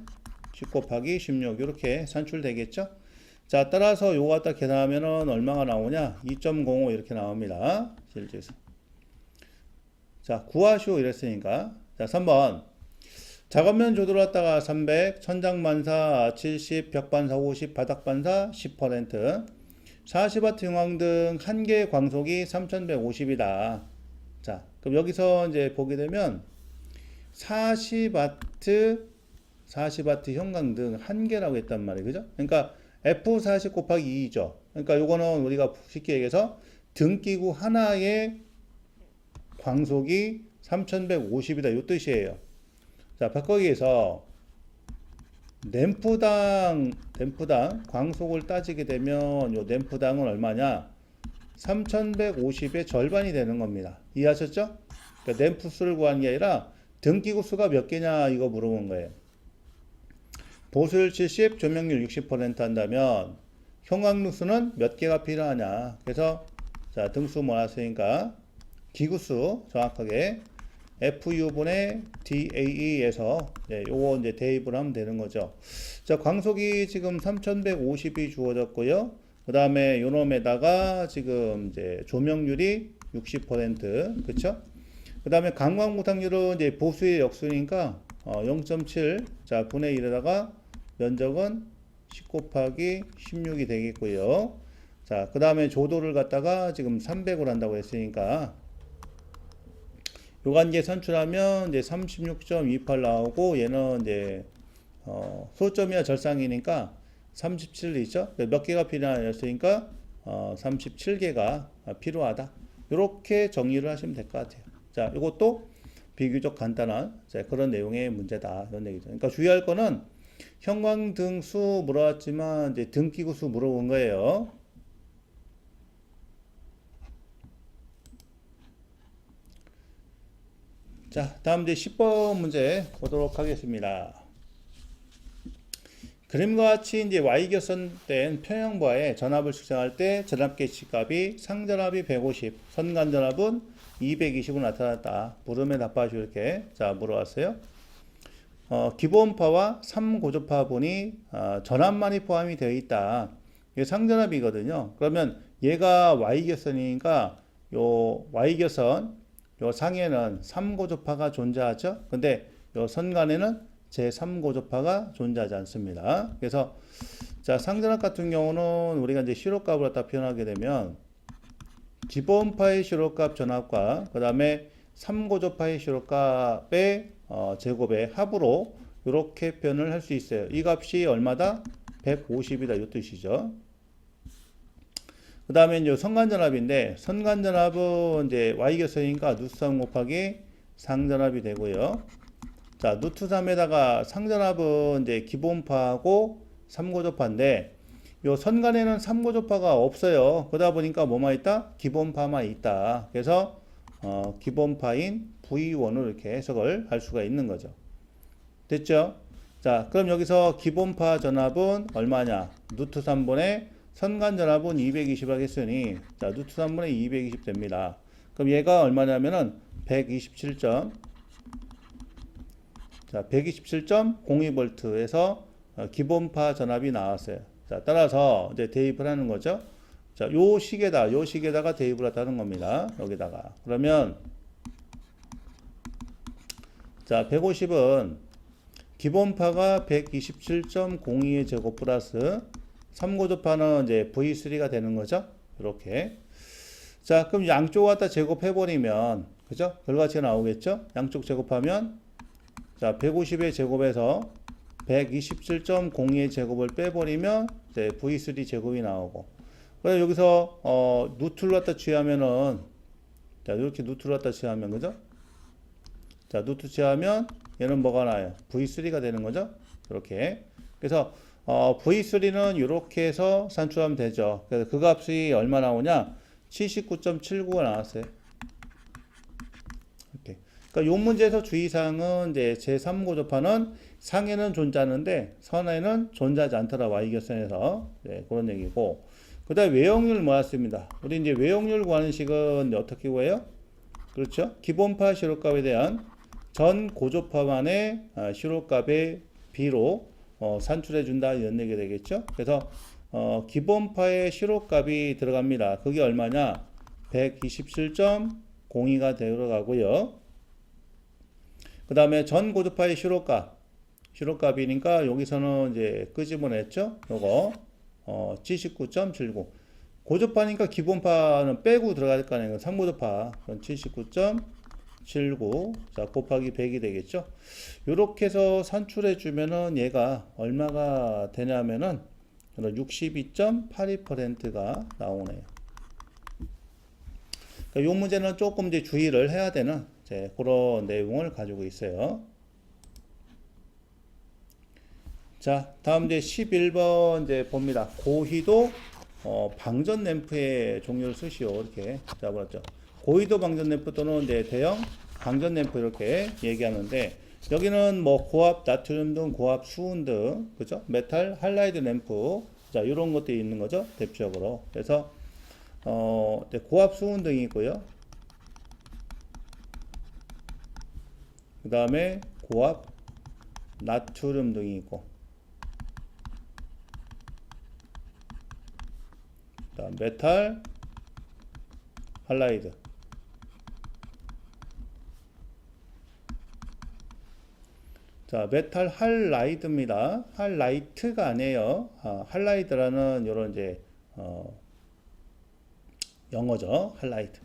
10 곱하기 16. 이렇게 산출되겠죠? 자, 따라서 요거 갖다 계산하면은 얼마가 나오냐? 2.05 이렇게 나옵니다. 실제에서. 자, 구하시오 이랬으니까. 자, 3번. 작업면 조도를 갖다가 300, 천장 반사 70, 벽 반사 50, 바닥 반사 10%. 40W 형광등 한 개의 광속이 3150이다. 자, 그럼 여기서 이제 보게 되면 40W 형광등 한 개라고 했단 말이에요. 그죠? 그러니까 F40 곱하기 2죠. 그러니까 요거는 우리가 쉽게 얘기해서 등기구 하나의 광속이 3150이다. 요 뜻이에요. 자, 바꾸기에서 램프당 광속을 따지게 되면 요 램프당은 얼마냐? 3150의 절반이 되는 겁니다. 이해하셨죠? 그러니까 램프 수를 구하는 게 아니라 등기구 수가 몇 개냐 이거 물어본 거예요. 보수율 70, 조명률 60% 한다면 형광등 수는 몇 개가 필요하냐? 그래서 자, 등수 모았으니까 기구수 정확하게 FU분의 DAE에서 요거 이제 대입을 하면 되는 거죠. 자, 광속이 지금 3150이 주어졌고요. 그 다음에 요놈에다가 지금 이제 조명률이 60%, 그쵸? 그 다음에 강광 무탁률은 이제 보수의 역수니까 0.7, 자, 분의 1에다가 면적은 10 곱하기 16이 되겠고요. 자, 그 다음에 조도를 갖다가 지금 300으로 한다고 했으니까 요 관계 산출하면 이제 36.28 나오고 얘는 이제 소점이야 절상이니까 37 있죠? 몇 개가 필요하냐였으니까 37개가 필요하다. 이렇게 정리를 하시면 될 것 같아요. 자, 이것도 비교적 간단한 그런 내용의 문제다 이런 얘기죠. 그러니까 주의할 거는 형광등 수 물어봤지만 이제 등기구 수 물어본 거예요. 자, 다음 이제 10번 문제 보도록 하겠습니다. 그림과 같이 이제 Y격선된 평형부하에 전압을 측정할 때 전압 계시값이 상전압이 150, 선간전압은 220으로 나타났다. 물음에 답하시오 이렇게 자 물어왔어요. 기본파와 3고조파분이 전압만이 포함이 되어 있다. 이게 상전압이거든요. 그러면 얘가 Y격선이니까 요 Y격선 요 상에는 3고조파가 존재하죠. 근데 요 선간에는 제3고조파가 존재하지 않습니다. 그래서 자, 상전압 같은 경우는 우리가 이제 시로값을 갖다 표현하게 되면 기본파의 시로값 전압과 그 다음에 3고조파의 시로값의 제곱의 합으로 이렇게 표현을 할 수 있어요. 이 값이 얼마다? 150이다. 이 뜻이죠. 그 다음에 이제 선간전압인데, 선간전압은 이제 Y격선이니까 누트3 곱하기 상전압이 되고요. 자, 누트3에다가 상전압은 이제 기본파하고 3고조파인데, 요 선간에는 3고조파가 없어요. 그러다 보니까 뭐만 있다? 기본파만 있다. 그래서, 기본파인 V1으로 이렇게 해석을 할 수가 있는 거죠. 됐죠? 자, 그럼 여기서 기본파 전압은 얼마냐? 누트3분의 선간전압은 220 하겠으니 자, 누트 3분의 220 됩니다. 그럼 얘가 얼마냐면은 127.02V에서 기본파 전압이 나왔어요. 자, 따라서 이제 대입을 하는 거죠. 자, 요 식에다가 대입을 한다는 겁니다. 여기다가. 그러면 자, 150은 기본파가 127.02의 제곱 플러스 3고조파는 이제 V3가 되는 거죠. 이렇게. 자, 그럼 양쪽 갖다 제곱해버리면, 그죠? 결과치가 나오겠죠? 양쪽 제곱하면, 자, 150의 제곱에서 127.02의 제곱을 빼버리면, 이제 V3 제곱이 나오고. 그래서 여기서, 누트를 갖다 취하면은, 자, 이렇게 누트를 갖다 취하면, 그죠? 자, 누트 취하면, 얘는 뭐가 나요? V3가 되는 거죠? 이렇게. 그래서 V3는 이렇게 해서 산출하면 되죠. 그래서 그 값이 얼마 나오냐? 79.79가 나왔어요. 이렇게. 그러니까 이 문제에서 주의사항은 이제 제3고조파는 상에는 존재하는데 선에는 존재하지 않더라. Y결선에서. 네, 그런 얘기고. 그 다음에 외역률 모았습니다. 우리 이제 외역률 구하는 식은 어떻게 구해요? 그렇죠. 기본파 시로값에 대한 전 고조파만의 시로값의 비로 산출해 준다 이런 얘기가 되겠죠. 그래서 기본파의 시로값이 들어갑니다. 그게 얼마냐? 127.02가 들어가고요. 그 다음에 전 고조파의 시로값이니까 여기서는 이제 끄집어냈죠. 요거 79.79. 고조파니까 기본파는 빼고 들어갈 거 아니에요. 3고조파. 그건 79.79. 자, 곱하기 100이 되겠죠. 요렇게 해서 산출해 주면은 얘가 얼마가 되냐면은 62.82%가 나오네요. 그러니까 요 문제는 조금 이제 주의를 해야 되는 이제 그런 내용을 가지고 있어요. 자, 다음 이제 11번 이제 봅니다. 고희도 방전 램프의 종류를 쓰시오. 이렇게 잡았죠. 고희도 방전 램프 또는 이제 대형 방전 램프 이렇게 얘기하는데 여기는 뭐 고압 나트륨 등 고압 수은 등 그죠? 메탈 할라이드 램프 자 이런 것들이 있는 거죠. 대표적으로. 그래서 고압 수은 등이 있고요. 그 다음에 고압 나트륨 등이 있고 그다음 메탈 할라이드 자 메탈 할라이드입니다. 할라이트가 아니에요. 할라이드라는 요런 이제 영어죠. 할라이드.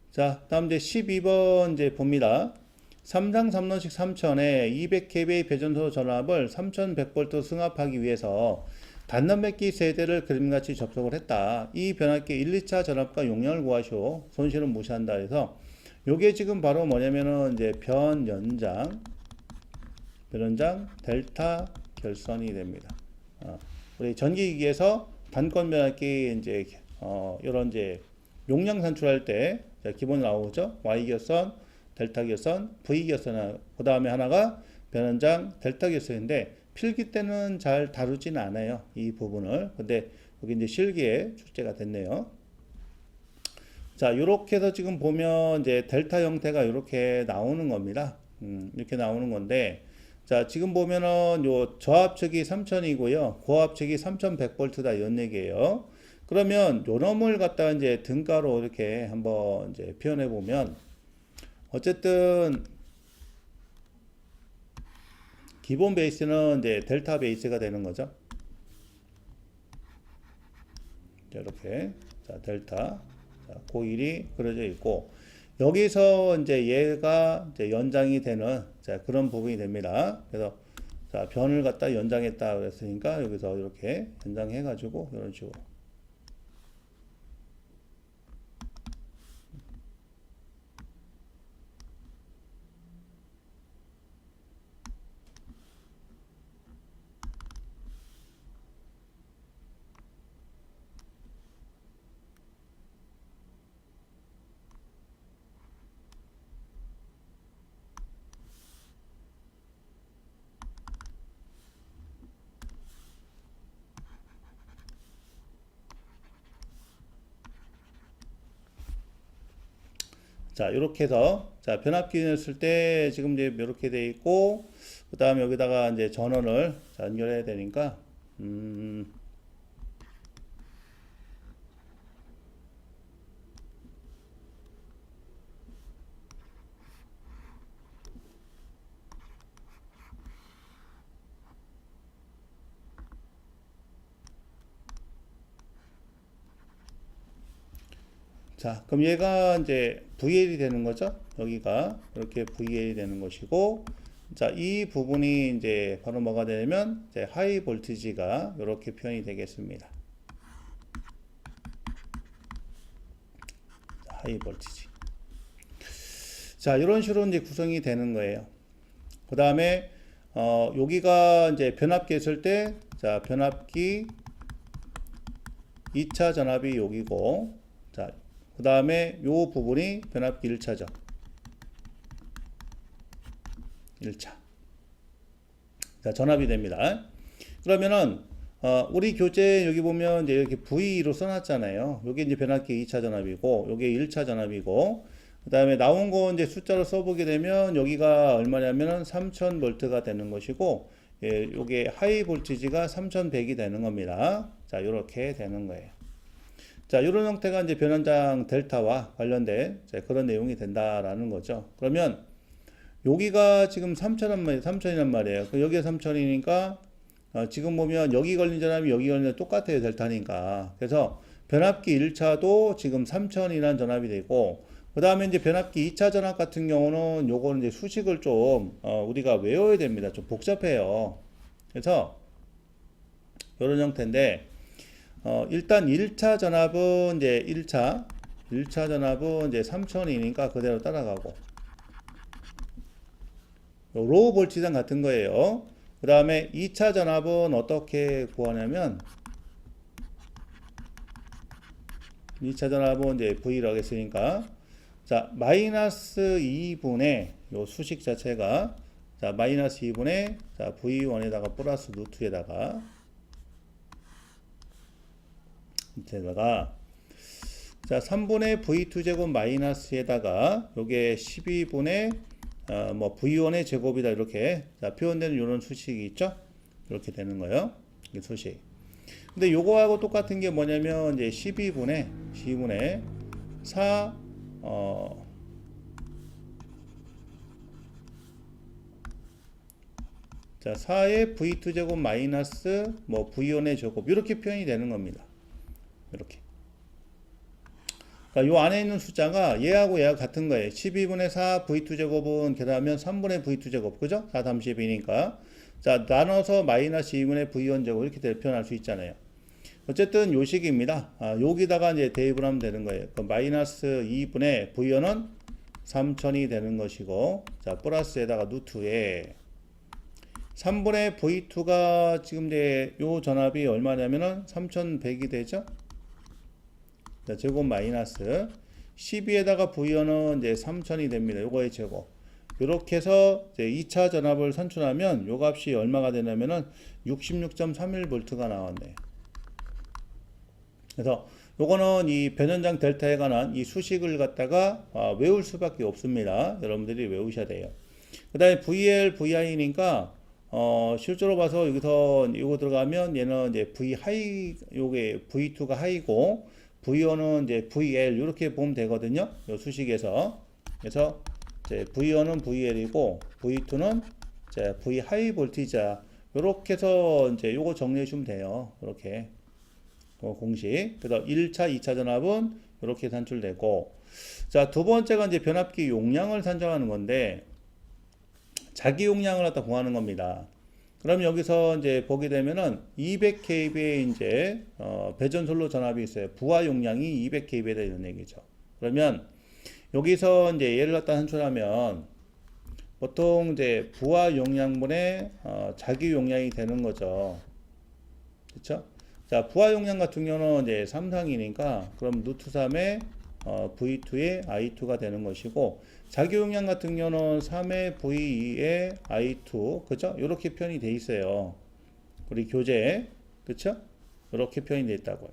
자, 다음 이제 12번 이제 봅니다. 3상 3논식 3000에 200kVA 배전소 전압을 3100V 승합하기 위해서 단단백기 세대를 그림같이 접속을 했다. 이 변압기 1, 2차 전압과 용량을 구하시오. 손실은 무시한다 해서 요게 지금 바로 뭐냐면은 이제 변연장 델타 결선이 됩니다. 우리 전기기기에서 단건 변압기 이제 요런 이제 용량 산출할 때 기본 나오죠. Y결선, 델타결선, V결선, 그 다음에 하나가 변연장 델타결선인데 필기 때는 잘 다루지는 않아요. 이 부분을. 근데 여기 이제 실기에 출제가 됐네요. 자, 요렇게 해서 지금 보면 이제 델타 형태가 이렇게 나오는 겁니다. 이렇게 나오는 건데, 자, 지금 보면은 요 저압측이 3000이고요. 고압측이 3100V다 이런 얘기예요. 그러면 요 놈을 갖다가 이제 등가로 이렇게 한번 이제 표현해 보면 어쨌든 기본 베이스는 이제 델타 베이스가 되는 거죠. 자, 이렇게 자, 델타 자, 고일이 그려져 있고 여기서 이제 얘가 이제 연장이 되는 자, 그런 부분이 됩니다. 그래서 자, 변을 갖다 연장했다 그랬으니까 여기서 이렇게 연장해 가지고 이런 식으로 자, 이렇게 해서 자, 변압기를 쓸 때 지금 이제 이렇게 돼 있고 그다음에 여기다가 이제 전원을 자, 연결해야 되니까 자, 그럼 얘가 이제 VL이 되는 거죠. 여기가 이렇게 VL이 되는 것이고, 자, 이 부분이 이제 바로 뭐가 되냐면 이제 하이 볼티지가 이렇게 표현이 되겠습니다. 하이 볼티지. 자, 이런 식으로 이제 구성이 되는 거예요. 그 다음에 여기가 이제 변압기 했을 때, 자, 변압기 2차 전압이 여기고, 자, 그 다음에 요 부분이 변압기 1차죠. 1차. 자, 전압이 됩니다. 그러면은, 우리 교재 여기 보면 이제 이렇게 V로 써놨잖아요. 여기 이제 변압기 2차 전압이고, 여기 1차 전압이고, 그 다음에 나온 거 이제 숫자로 써보게 되면 여기가 얼마냐면은 3000V가 되는 것이고, 예, 요게 하이 볼티지가 3100이 되는 겁니다. 자, 요렇게 되는 거예요. 자, 이런 형태가 이제 변환장 델타와 관련된 그런 내용이 된다라는 거죠. 그러면 여기가 지금 3,000이란 말이에요. 여기가 3,000이니까 지금 보면 여기 걸린 전압이 여기 걸린 전압이 똑같아요. 델타니까. 그래서 변압기 1차도 지금 3,000이라는 전압이 되고, 그 다음에 이제 변압기 2차 전압 같은 경우는 요거는 이제 수식을 좀 우리가 외워야 됩니다. 좀 복잡해요. 그래서 이런 형태인데, 일단 1차 전압은 이제 1차 전압은 이제 3000이니까 그대로 따라가고, 로우 볼티지랑 같은 거예요. 그 다음에 2차 전압은 어떻게 구하냐면, 2차 전압은 이제 V라고 했으니까, 자, 마이너스 2분의 요 수식 자체가, 자, 마이너스 2분의, 자, V1에다가 플러스 루트에다가, 자, 3분의 V2제곱 마이너스에다가 요게 12분의 뭐 V1의 제곱이다 이렇게 자, 표현되는 이런 수식이 있죠. 이렇게 되는 거예요. 이 수식. 근데 요거하고 똑같은 게 뭐냐면 이제 12분의 4 자, 4의 V2제곱 마이너스 뭐 V1의 제곱 이렇게 표현이 되는 겁니다. 이렇게. 그러니까 요 안에 있는 숫자가 얘하고 같은 거예요. 12분의 4 V2제곱은 계산하면 3분의 V2제곱, 그죠? 4, 32니까. 자, 나눠서 마이너스 2분의 V1제곱 이렇게 표현할 수 있잖아요. 어쨌든 요 식입니다. 여기다가 이제 대입을 하면 되는 거예요. 그 마이너스 2분의 V1은 3000이 되는 것이고, 자, 플러스에다가 루트에 3분의 V2가 지금 이제 요 전압이 얼마냐면은 3100이 되죠? 자, 제곱 마이너스 12에다가 V1은 이제 3000이 됩니다. 요거의 제곱. 요렇게 해서 이제 2차 전압을 산출하면 요 값이 얼마가 되냐면은 66.31V가 나왔네요. 그래서 요거는 이 변연장 델타에 관한 이 수식을 갖다가 외울 수밖에 없습니다. 여러분들이 외우셔야 돼요. 그 다음에 VL, VI니까 실제로 봐서 여기서 이거 들어가면 얘는 이제 V 하이, 요게 V2가 하이고 V1은 이제 VL 이렇게 보면 되거든요. 요 수식에서. 그래서 이제 V1은 VL이고 V2는 이제 V 하이 볼티자. 요렇게 해서 이제 요거 정리해 주면 돼요. 이렇게. 공식. 그래서 1차, 2차 전압은 이렇게 산출되고, 자, 두 번째가 이제 변압기 용량을 산정하는 건데, 자기 용량을 갖다 구하는 겁니다. 그럼 여기서 이제 보게 되면은 200kV의 이제 배전솔로 전압이 있어요. 부하 용량이 200kV에 되는 얘기죠. 그러면 여기서 이제 얘를 갖다 산출하면 보통 이제 부하 용량분의 자기 용량이 되는 거죠. 그렇죠? 자, 부하 용량 같은 경우는 이제 3상이니까 그럼 루트 3의 V2의 I2가 되는 것이고, 자기 용량 같은 경우는 3의 V2의 I2, 그죠? 이렇게 표현이 돼 있어요. 우리 교재에, 그쵸? 이렇게 표현이 돼 있다고요.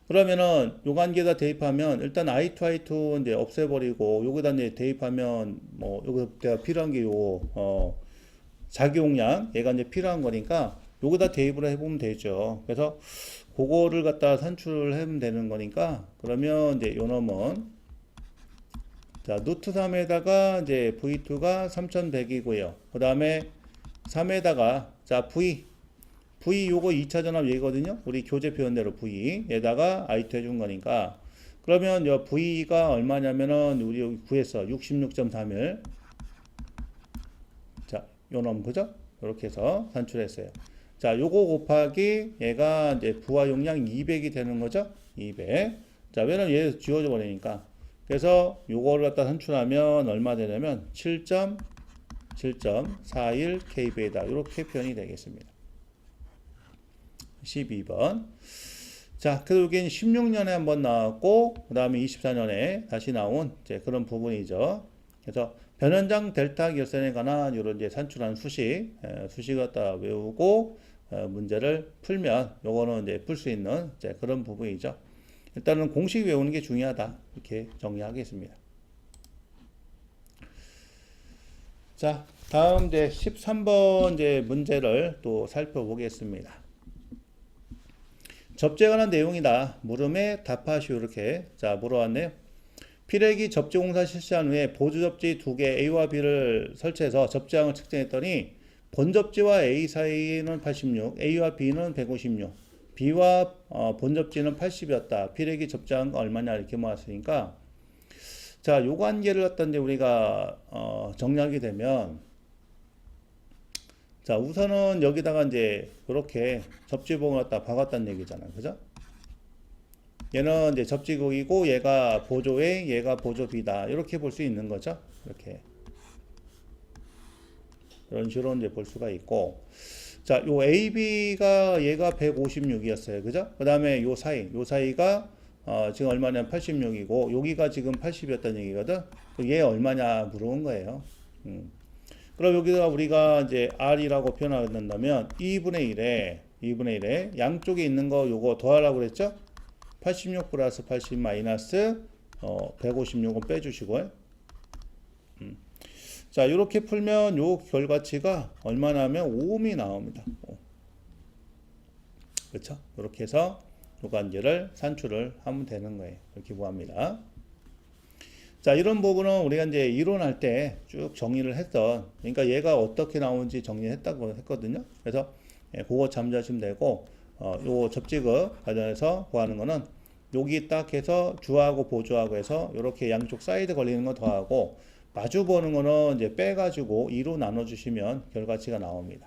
그러면은 요 관계에다 대입하면 일단 I2 이제 없애버리고 여기다 이제 대입하면 뭐 여기 내가 필요한 게 요 자기 용량 얘가 이제 필요한 거니까 여기다 대입을 해보면 되죠. 그래서 그거를 갖다 산출을 하면 되는 거니까, 그러면 이제 요 놈은 자, 루트 3에다가 이제 V2가 3100이고요. 그 다음에 3에다가 자, V 요거 2차 전압 얘거든요. 우리 교재 표현대로 V 에다가 I2 해준 거니까, 그러면 요 V가 얼마냐면은 우리 여기 구했어. 66.31. 자, 요 놈 그죠? 이렇게 해서 산출했어요. 자, 요거 곱하기 얘가 이제 부하 용량 200이 되는 거죠? 200. 자, 왜냐면 얘 지워져 버리니까. 그래서 요거를 갖다 산출하면 얼마 되냐면 7.17 7.41kb다. 이렇게 표현이 되겠습니다. 12번. 자, 그리고 여기는 16년에 한번 나왔고, 그 다음에 24년에 다시 나온 이제 그런 부분이죠. 그래서 변연장 델타 결선에 관한 이런 이제 산출한 수식, 수식 갖다 외우고, 문제를 풀면 요거는 이제 풀 수 있는 이제 그런 부분이죠. 일단은 공식 외우는 게 중요하다. 이렇게 정리하겠습니다. 자, 다음 이제 13번 이제 문제를 또 살펴보겠습니다. 접지에 관한 내용이다. 물음에 답하시오. 이렇게 자 물어왔네요. 필액이 접지 공사 실시한 후에 보조 접지 2개 A와 B를 설치해서 접지항을 측정했더니 본 접지와 A 사이는 86, A와 B는 156, B와 본 접지는 80이었다. 필액이 접지항은 얼마냐 이렇게 모았으니까 자, 요 관계를 갖다 이제 우리가 정리하게 되면 자, 우선은 여기다가 이제 이렇게 접지봉을 갖다 박았다는 얘기잖아요. 그죠? 얘는 이제 접지국이고 얘가 보조 A, 얘가 보조 B다. 이렇게 볼 수 있는 거죠. 이렇게. 이런 식으로 이제 볼 수가 있고. 자, 요 AB가 얘가 156이었어요. 그죠? 그 다음에 요 사이가 지금 얼마냐 86이고 여기가 지금 80이었다는 얘기거든. 얘 얼마냐 물어본 거예요. 그럼 여기다 우리가 이제 R이라고 표현한다면 2분의 1에 양쪽에 있는 거 요거 더하라고 그랬죠? 86 플러스 80 마이너스 156은 빼주시고요. 자, 이렇게 풀면 요 결과치가 얼마나 하면 5옴이 나옵니다. 그렇죠? 이렇게 해서 요 관계를 산출을 하면 되는 거예요. 이렇게 구합니다. 자, 이런 부분은 우리가 이제 이론할 때 쭉 정리를 했던, 그러니까 얘가 어떻게 나오는지 정리했다고 했거든요. 그래서 그거 참조하시면 되고, 요 접지급 관련해서 구하는 거는 여기 딱 해서 주하고 보조하고 해서 이렇게 양쪽 사이드 걸리는 거 더하고 마주 보는 거는 이제 빼가지고 2로 나눠주시면 결과치가 나옵니다.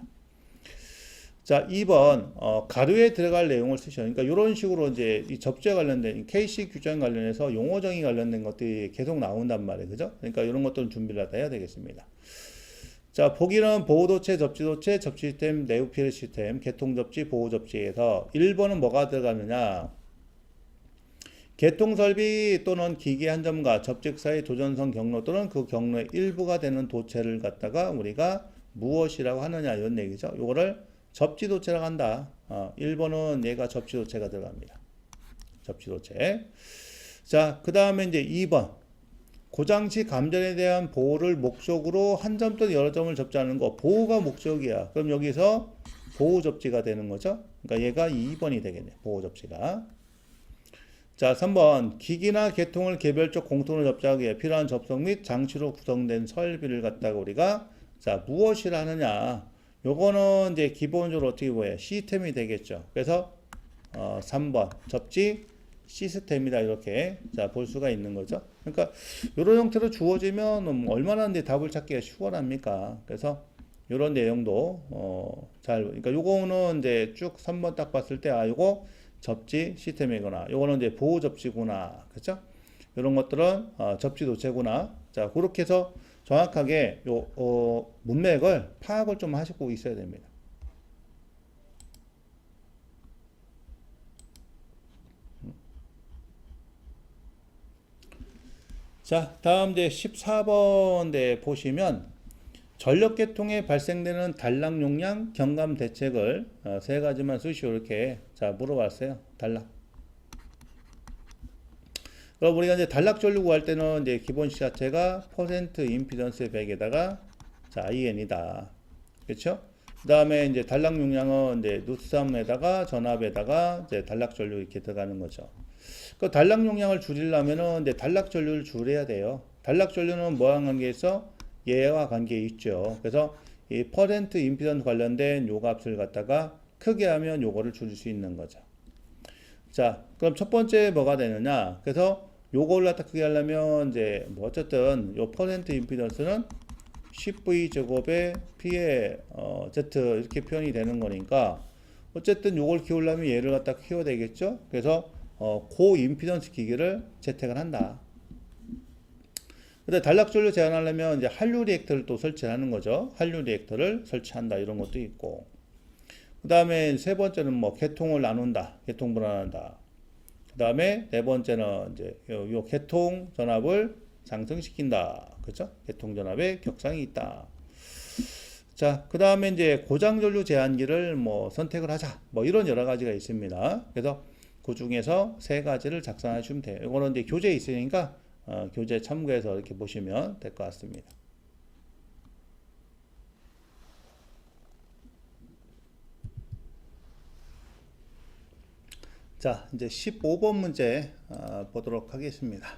자, 2번 가루에 들어갈 내용을 쓰셔. 그러니까 이런 식으로 이제 이 접지에 관련된 KC 규정 관련해서 용어 정의 관련된 것들이 계속 나온단 말이에요. 그죠? 그러니까 이런 것들은 준비를 다 해야 되겠습니다. 자, 보기는 보호도체, 접지도체, 접지시스템, 내부필 시스템, 개통접지, 보호접지에서 1번은 뭐가 들어가느냐? 개통설비 또는 기기 한 점과 접지 사이 도전선 경로 또는 그 경로의 일부가 되는 도체를 갖다가 우리가 무엇이라고 하느냐 이런 얘기죠. 요거를 접지도체라고 한다. 1번은 얘가 접지도체가 들어갑니다. 접지도체. 자, 그 다음에 이제 2번. 고장 시 감전에 대한 보호를 목적으로 한 점 또는 여러 점을 접지하는 거. 보호가 목적이야. 그럼 여기서 보호 접지가 되는 거죠. 그러니까 얘가 2번이 되겠네. 보호 접지가. 자, 3번. 기기나 계통을 개별적 공통으로 접지하기 위해 필요한 접속 및 장치로 구성된 설비를 갖다가 우리가 자, 무엇이라 하느냐. 요거는 이제 기본적으로 어떻게 보여요? 시스템이 되겠죠. 그래서 3번 접지 시스템이다 이렇게 자, 볼 수가 있는 거죠. 그러니까 이런 형태로 주어지면 얼마나 이제 답을 찾기가 수월합니까? 그래서 이런 내용도 그러니까 요거는 이제 쭉 3번 딱 봤을 때 요거 접지 시스템이거나 요거는 이제 보호 접지구나. 그렇죠? 이런 것들은 접지 도체구나. 자, 그렇게 해서 정확하게 요 문맥을 파악을 좀 하시고 있어야 됩니다. 자, 다음 이제 14번에 보시면 전력계통에 발생되는 단락 용량 경감 대책을 세 가지만 쓰시오 이렇게 자 물어봤어요. 단락. 그럼 우리가 이제 단락 전류 구할 때는 이제 기본식 자체가 퍼센트 임피던스 100에다가 자 IN이다. 그렇죠? 그 다음에 이제 단락 용량은 이제 누트삼에다가 전압에다가 이제 단락 전류 이렇게 들어가는 거죠. 그 단락 용량을 줄이려면은 이제 단락 전류를 줄여야 돼요. 단락 전류는 뭐랑 관계에서 얘와 관계 있죠. 그래서 이 퍼센트 임피던스 관련된 요 값을 갖다가 크게 하면 요거를 줄일 수 있는 거죠. 자, 그럼 첫 번째 뭐가 되느냐? 그래서 요걸 갖다 크게 하려면 이제 뭐 어쨌든 요 퍼센트 임피던스는 10V 제곱에 P의 Z 이렇게 표현이 되는 거니까 어쨌든 요걸 키우려면 얘를 갖다 키워야 되겠죠. 그래서 고 임피던스 기기를 채택을 한다. 근데 단락전류 제한하려면 이제 한류 리액터를 또 설치하는 거죠. 한류 리액터를 설치한다 이런 것도 있고. 그 다음에 세 번째는 뭐 계통을 나눈다, 계통 분할한다. 그 다음에 네 번째는 이제 요 계통 전압을 상승시킨다, 그렇죠? 계통 전압에 격상이 있다. 자, 그 다음에 이제 고장 전류 제한기를 뭐 선택을 하자, 뭐 이런 여러 가지가 있습니다. 그래서 그 중에서 세 가지를 작성하시면 돼요. 이거는 이제 교재에 있으니까 교재 참고해서 이렇게 보시면 될 것 같습니다. 자, 이제 15번 문제 보도록 하겠습니다.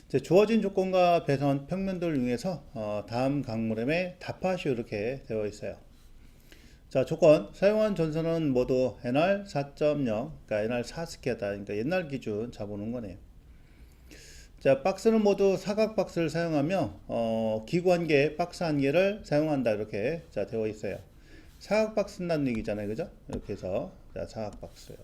이제 주어진 조건과 배선 평면도를 이용해서 다음 강물음에 답하시오 이렇게 되어 있어요. 자, 조건 사용한 전선은 모두 NR 4.0, 그러니까 NR 4스퀘어다. 그러니까 옛날 기준 잡아놓은 거네요. 자, 박스는 모두 사각 박스를 사용하며 기구 한 개, 박스 한 개를 사용한다 이렇게 자 되어 있어요. 사각 박스라는 얘기잖아요, 그죠? 이렇게 해서 자 사각 박스요.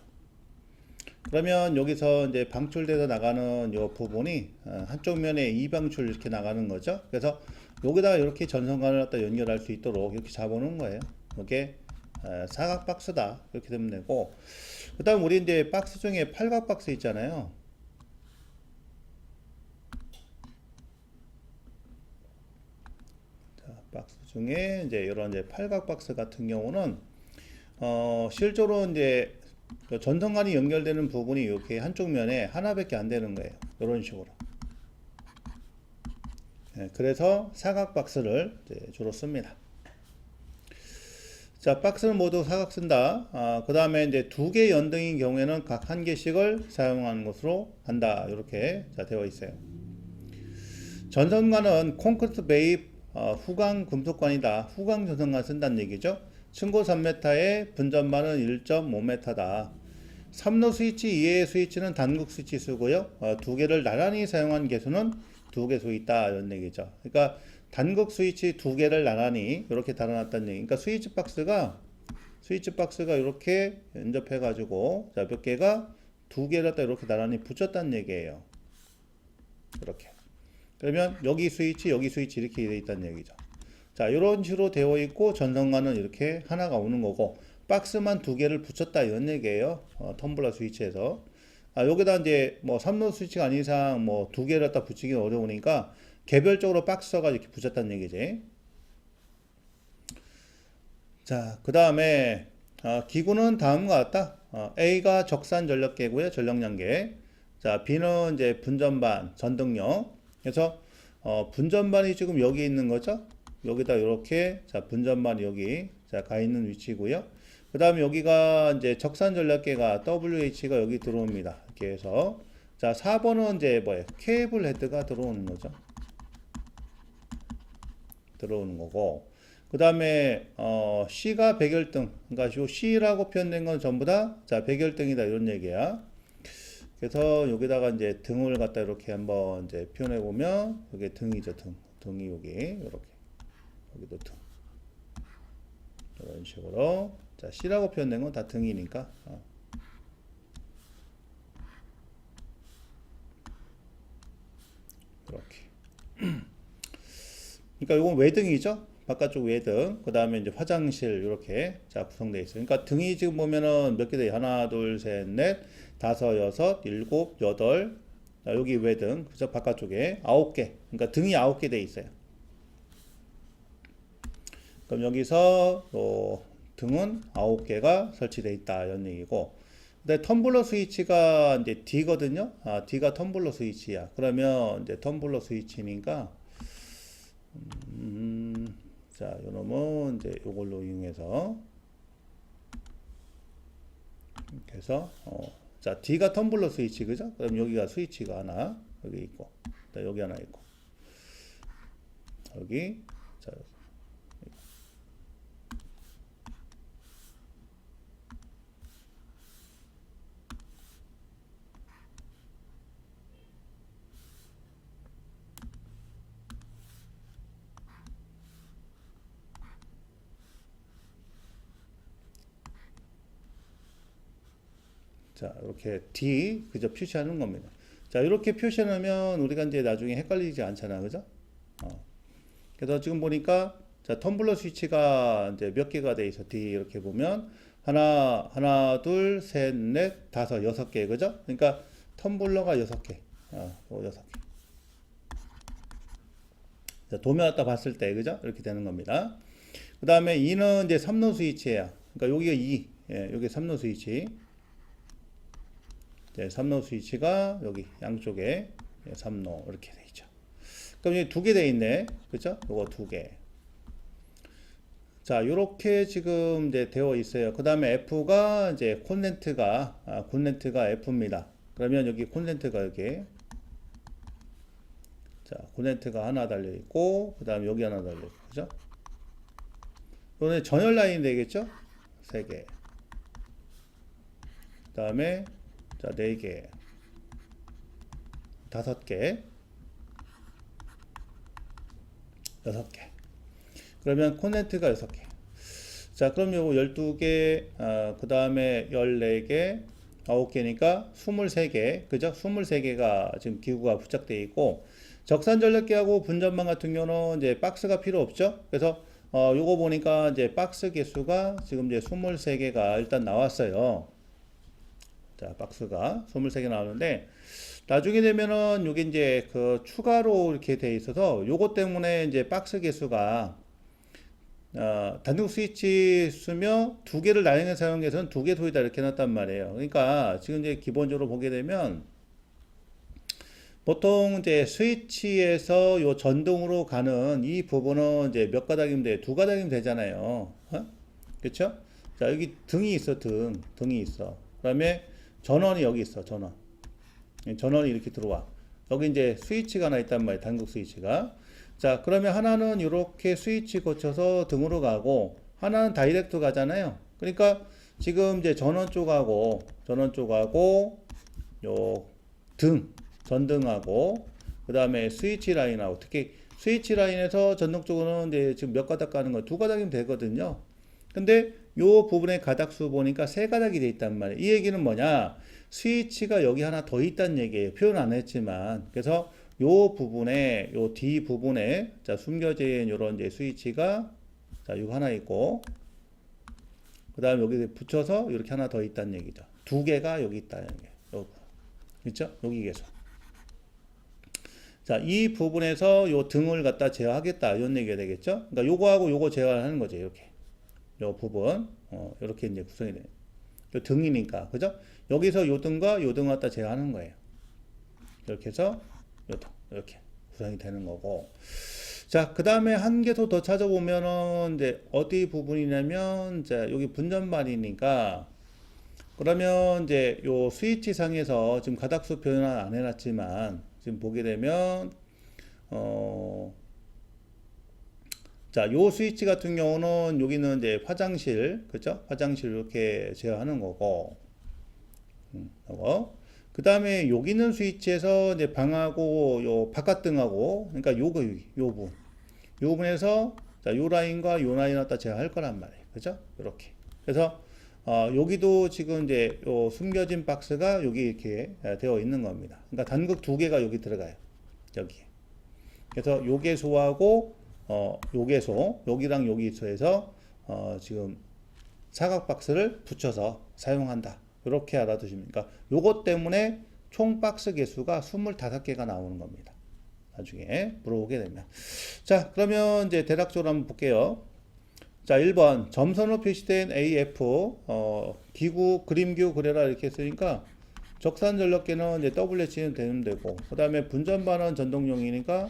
그러면 여기서 이제 방출돼서 나가는 이 부분이 한쪽 면에 이방출 이렇게 나가는 거죠. 그래서 여기다가 이렇게 전선관을 갖다 연결할 수 있도록 이렇게 잡아놓은 거예요. 이게 사각 박스다 이렇게 되면 되고, 그다음 우리 이제 박스 중에 팔각 박스 있잖아요. 자, 박스 중에 이제 이런 이제 팔각 박스 같은 경우는 실제로 이제 전선관이 연결되는 부분이 이렇게 한쪽 면에 하나밖에 안 되는 거예요. 이런 식으로. 그래서 사각 박스를 주로 씁니다. 자, 박스는 모두 사각 쓴다. 그 다음에 이제 두 개 연등인 경우에는 각 한 개씩을 사용하는 것으로 한다. 이렇게 되어 있어요. 전선관은 콘크리트 베이 후광 금속관이다. 후광 전선관 쓴다는 얘기죠. 층고 3m에 분전반은 1.5m다. 3로 스위치 이외의 스위치는 단국 스위치 쓰고요. 두 개를 나란히 사용한 개수는 두 개수 있다 이런 얘기죠. 그러니까 단국 스위치 두 개를 나란히 이렇게 달아놨다는 얘기. 그러니까 스위치 박스가 이렇게 연접해 가지고 자 몇 개가 두 개를 갖다 이렇게 나란히 붙였다는 얘기예요. 이렇게. 그러면 여기 스위치 이렇게 되어 있다는 얘기죠. 자, 이런 식으로 되어 있고 전선관은 이렇게 하나가 오는 거고 박스만 두 개를 붙였다 이런 얘기예요. 텀블러 스위치에서. 여기다 이제 뭐 3로 스위치가 아닌 이상 뭐 두 개를 갖다 붙이기 어려우니까 개별적으로 박스가 이렇게 붙였다는 얘기지. 자, 그 다음에 기구는 다음과 같다. A가 적산 전력계고요, 전력량계. 자, B는 이제 분전반, 전등용. 그래서 분전반이 지금 여기 있는 거죠. 여기다 이렇게 자 분전반이 여기 가 있는 위치고요. 그 다음에 여기가 이제 적산 전략계가 WH가 여기 들어옵니다. 이렇게 해서 자 4번은 이제 뭐예요? 케이블 헤드가 들어오는 거죠. 들어오는 거고, 그 다음에 C가 백열등, 그러니까 요 C라고 표현된 건 전부 다 자 백열등이다 이런 얘기야. 그래서 여기다가 이제 등을 갖다 이렇게 한번 이제 표현해 보면 여기 등이죠. 등이 여기 이렇게, 여기도 등, 이런 식으로 자 C라고 표현된 건 다 등이니까 이렇게. 그러니까 이건 외등이죠. 바깥쪽 외등. 그 다음에 이제 화장실 이렇게 자 구성되어 있어요. 그러니까 등이 지금 보면은 몇 개 돼요? 하나, 둘, 셋, 넷, 다섯, 여섯, 일곱, 여덟. 자, 여기 외등. 그죠? 바깥쪽에 9개. 그러니까 등이 9개 돼 있어요. 그럼 여기서 등은 9개가 설치되어 있다 이런 얘기고, 근데 텀블러 스위치가 이제 D거든요. D가 텀블러 스위치야. 그러면 이제 텀블러 스위치니까 자, 요놈은 이제 요걸로 이용해서 이렇게 해서 자, D가 텀블러 스위치, 그죠? 그럼 여기가 스위치가 하나 여기 있고, 여기 하나 있고, 여기 자, 자, 이렇게 D 그저 표시하는 겁니다. 자, 이렇게 표시하면 우리가 이제 나중에 헷갈리지 않잖아. 그죠? 그래서 지금 보니까 자, 텀블러 스위치가 이제 몇 개가 돼 있어. D 이렇게 보면 하나, 둘, 셋, 넷, 다섯, 여섯 개. 그죠? 그러니까 텀블러가 여섯 개. 여섯 개. 자, 도면 갖다 봤을 때, 그죠? 이렇게 되는 겁니다. 그 다음에 2는 이제 3로 스위치예요. 그러니까 여기가 2. 예, 여기 3로 스위치. 네, 3로 스위치가 여기 양쪽에 3로 이렇게 돼 있죠. 그럼 여기 두 개 돼 있네. 그죠? 요거 두 개. 자, 요렇게 지금 이제 되어 있어요. 그 다음에 F가 이제 콘센트가 F입니다. 그러면 여기 콘센트가 여기. 자, 콘센트가 하나 달려 있고, 그 다음에 여기 하나 달려 있고, 그죠? 이거는 전열 라인 되겠죠? 3개. 그 다음에, 자, 4개. 5개. 6개. 그러면 콘센트가 6개. 자, 그럼 요거 12개, 그 다음에 14개, 9개니까 23개. 그죠? 23개가 지금 기구가 부착되어 있고, 적산전력기하고 분전망 같은 경우는 이제 박스가 필요 없죠? 그래서, 요거 보니까 이제 박스 개수가 지금 이제 23개가 일단 나왔어요. 자, 박스가 23개 나오는데, 나중에 되면은 요게 이제 그 추가로 이렇게 돼 있어서 요거 때문에 이제 박스 개수가 단독 스위치 쓰며 두 개를 나뉘어 사용해서는 두 개 소리다 이렇게 해놨단 말이에요. 그러니까 지금 이제 기본적으로 보게 되면 보통 이제 스위치에서 요 전등으로 가는 이 부분은 이제 몇 가닥이면 돼? 두 가닥이면 되잖아요. 그렇죠? 자, 여기 등이 있어, 등이 있어. 그다음에 전원이 여기 있어, 전원이 이렇게 들어와. 여기 이제 스위치가 하나 있단 말이에요, 단국 스위치가. 자, 그러면 하나는 이렇게 스위치 거쳐서 등으로 가고, 하나는 다이렉트 가잖아요. 그러니까 지금 이제 전원 쪽하고, 요 전등하고, 그 다음에 스위치 라인하고, 특히 스위치 라인에서 전등 쪽으로는 이제 지금 몇 가닥 가는 거, 두 가닥이면 되거든요. 근데 요 부분의 가닥수 보니까 세 가닥이 돼 있단 말이에요. 이 얘기는 뭐냐? 스위치가 여기 하나 더 있다는 얘기예요. 표현 안 했지만. 그래서 요 부분에, 요 D 부분에, 자, 숨겨진 요런 이제 스위치가, 자, 이거 하나 있고, 그 다음에 여기 붙여서 이렇게 하나 더 있다는 얘기죠. 두 개가 여기 있다는 얘기예요. 그렇죠? 여기 계속. 자, 이 부분에서 요 등을 갖다 제어하겠다. 이런 얘기가 되겠죠? 그러니까 요거하고 요거 제어하는 거죠. 이렇게. 요 부분. 이렇게 이제 구성이 돼요. 요 등이니까. 그죠? 여기서 요 등과 요 등을 갖다 제어하는 거예요. 이렇게 해서 요 등. 이렇게 구성이 되는 거고. 자, 그 다음에 한 개소 더 찾아보면은 이제 어디 부분이냐면, 자, 여기 분전반이니까, 그러면 이제 요 스위치 상에서 지금 가닥수 표현은 안 해놨지만, 지금 보게 되면, 자, 요 스위치 같은 경우는 여기는 이제 화장실, 그죠? 화장실 이렇게 제어하는 거고, 요거. 그 다음에 여기 있는 스위치에서 이제 방하고 요 바깥등하고, 그러니까 요 부분에서 자, 요 라인과 요 라인 갖다 제어할 거란 말이에요. 그죠? 이렇게. 그래서 여기도 지금 이제 요 숨겨진 박스가 여기 이렇게 되어 있는 겁니다. 그러니까 단극 두 개가 여기 들어가요. 여기. 그래서 요 개소하고 요 개소, 여기랑 여기소에서 지금 사각 박스를 붙여서 사용한다. 이렇게 알아두시면, 그러니까 요것 때문에 총 박스 개수가 25개가 나오는 겁니다. 나중에 물어보게 되면. 자, 그러면 이제 대략적으로 한번 볼게요. 자, 1번 점선으로 표시된 AF 기구 그림규 그래라 이렇게 했으니까 적산 전력계는 이제 WH는 되면 되고, 그 다음에 분전반은 전동용이니까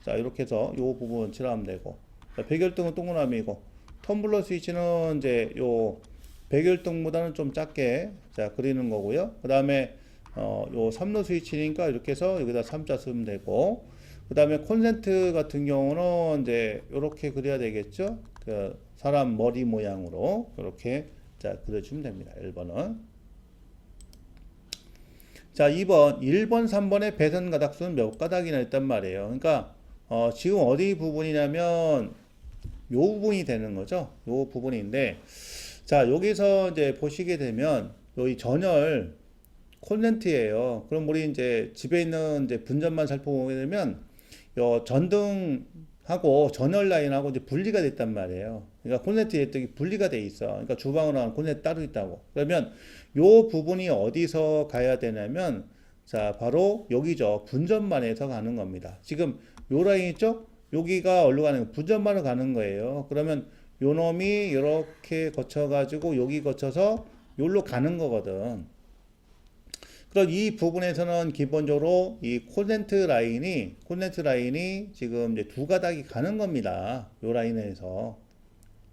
자, 이렇게 해서 요 부분 칠하면 되고, 자, 백열등은 동그라미고, 텀블러 스위치는 이제 요 백열등보다는 좀 작게 자 그리는 거고요. 그 다음에 요 3로 스위치니까 이렇게 해서 여기다 3자 쓰면 되고, 그 다음에 콘센트 같은 경우는 이제 이렇게 그려야 되겠죠. 그 사람 머리 모양으로 이렇게 자 그려주면 됩니다. 1번은. 자, 2번 1번 3번의 배선 가닥수는 몇 가닥이나 있단 말이에요. 그러니까 지금 어디 부분이냐면 요 부분이 되는 거죠. 요 부분인데, 자, 여기서 이제 보시게 되면 여기 전열 콘센트예요. 그럼 우리 이제 집에 있는 이제 분전만 살펴보게 되면 요 전등하고 전열 라인하고 이제 분리가 됐단 말이에요. 그러니까 콘센트 예택이 분리가 돼 있어. 그러니까 주방으로 하는 콘센트 따로 있다고. 그러면 요 부분이 어디서 가야 되냐면 자, 바로 여기죠. 분전만에서 가는 겁니다. 지금 요 라인 있죠? 여기가 어디로 가는 거? 분전만으로 가는 거예요. 그러면 요 놈이 이렇게 거쳐가지고 여기 거쳐서 여기로 가는 거거든. 그럼 이 부분에서는 기본적으로 이 콘센트 라인이 지금 이제 두 가닥이 가는 겁니다. 요 라인에서.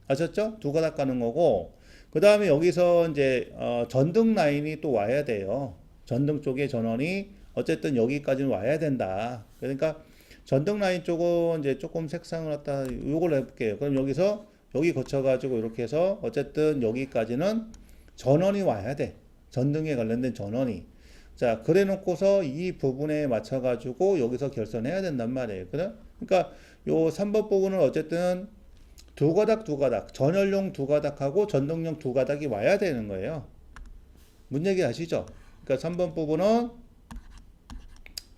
아셨죠? 두 가닥 가는 거고, 그 다음에 여기서 이제, 전등 라인이 또 와야 돼요. 전등 쪽에 전원이 어쨌든 여기까지는 와야 된다. 그러니까 전등 라인 쪽은 이제 조금 색상을 갖다 요걸 해볼게요. 그럼 여기서 여기 거쳐가지고 이렇게 해서 어쨌든 여기까지는 전원이 와야 돼. 전등에 관련된 전원이. 자, 그래 놓고서 이 부분에 맞춰가지고 여기서 결선해야 된단 말이에요. 그러니까 요 3번 부분은 어쨌든 두 가닥, 전열용 두 가닥하고 전등용 두 가닥이 와야 되는 거예요. 뭔 얘기 아시죠? 그러니까 3번 부분은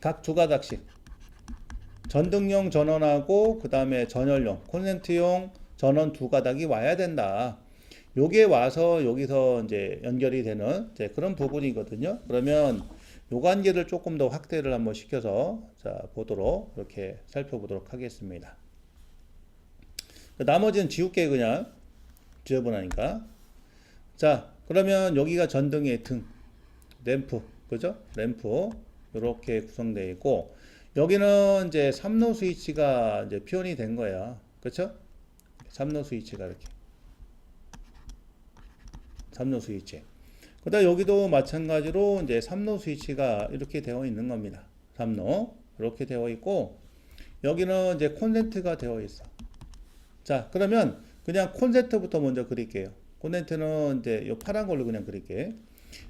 각 두 가닥씩. 전등용 전원하고 그 다음에 전열용, 콘센트용 전원 두 가닥이 와야 된다. 요게 와서 여기서 이제 연결이 되는 이제 그런 부분이거든요. 그러면 요 관계를 조금 더 확대를 한번 시켜서 자 보도록 이렇게 살펴보도록 하겠습니다. 나머지는 지울게 그냥 지워보라니까. 자 그러면 여기가 전등의 등 램프 그죠? 램프 이렇게 구성되어 있고 여기는 이제 3로 스위치가 이제 표현이 된 거야. 그렇죠? 3로 스위치가 이렇게 3로 스위치. 그 다음 여기도 마찬가지로 이제 3로 스위치가 이렇게 되어 있는 겁니다. 3로 이렇게 되어 있고 여기는 이제 콘센트가 되어 있어. 자 그러면 그냥 콘센트부터 먼저 그릴게요. 콘센트는 이제 이 파란 걸로 그냥 그릴게.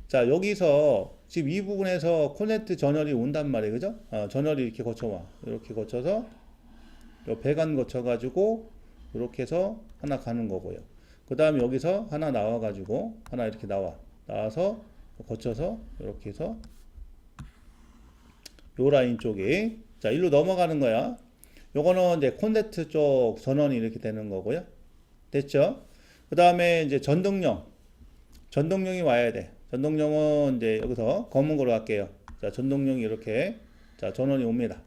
자 여기서 지금 이 부분에서 콘센트 전열이 온단 말이에요. 그죠? 전열이 이렇게 거쳐와. 이렇게 거쳐서 요 배관 거쳐가지고 이렇게 해서 하나 가는 거고요. 그 다음에 여기서 하나 나와가지고 하나 이렇게 나와서 거쳐서 이렇게 해서 요 라인 쪽이 자 일로 넘어가는 거야. 요거는 이제 콘센트 쪽 전원이 이렇게 되는 거고요. 됐죠? 그 다음에 이제 전동용이 와야 돼. 전동용은 이제 여기서 검은 거로 할게요. 자 전동용이 이렇게 자 전원이 옵니다.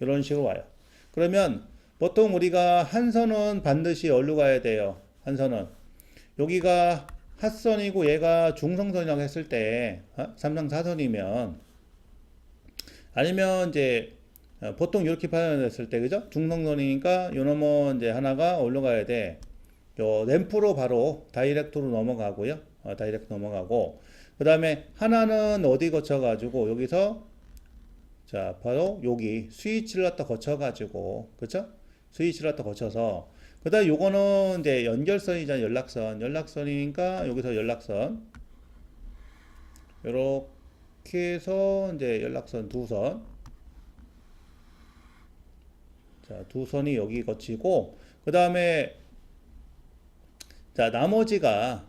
이런 식으로 와요. 그러면 보통 우리가 한 선은 반드시 어디로 가야 돼요? 한 선은 여기가 핫선이고 얘가 중성선이라고 했을 때 3상 4선이면 아니면 이제 보통 이렇게 표현했을 때 그죠? 중성선이니까 요놈은 이제 하나가 어디로 가야 돼? 요 램프로 바로 다이렉트로 넘어가고요. 다이렉트 넘어가고 그 다음에 하나는 어디 거쳐가지고 여기서 자 바로 여기 스위치를 갖다 거쳐가지고 그쵸? 스위치를 갖다 거쳐서 그 다음 요거는 이제 연결선이잖아요. 연락선이니까 여기서 연락선 요렇게 해서 이제 연락선 두 선 자 두 선이 여기 거치고 그 다음에 자 나머지가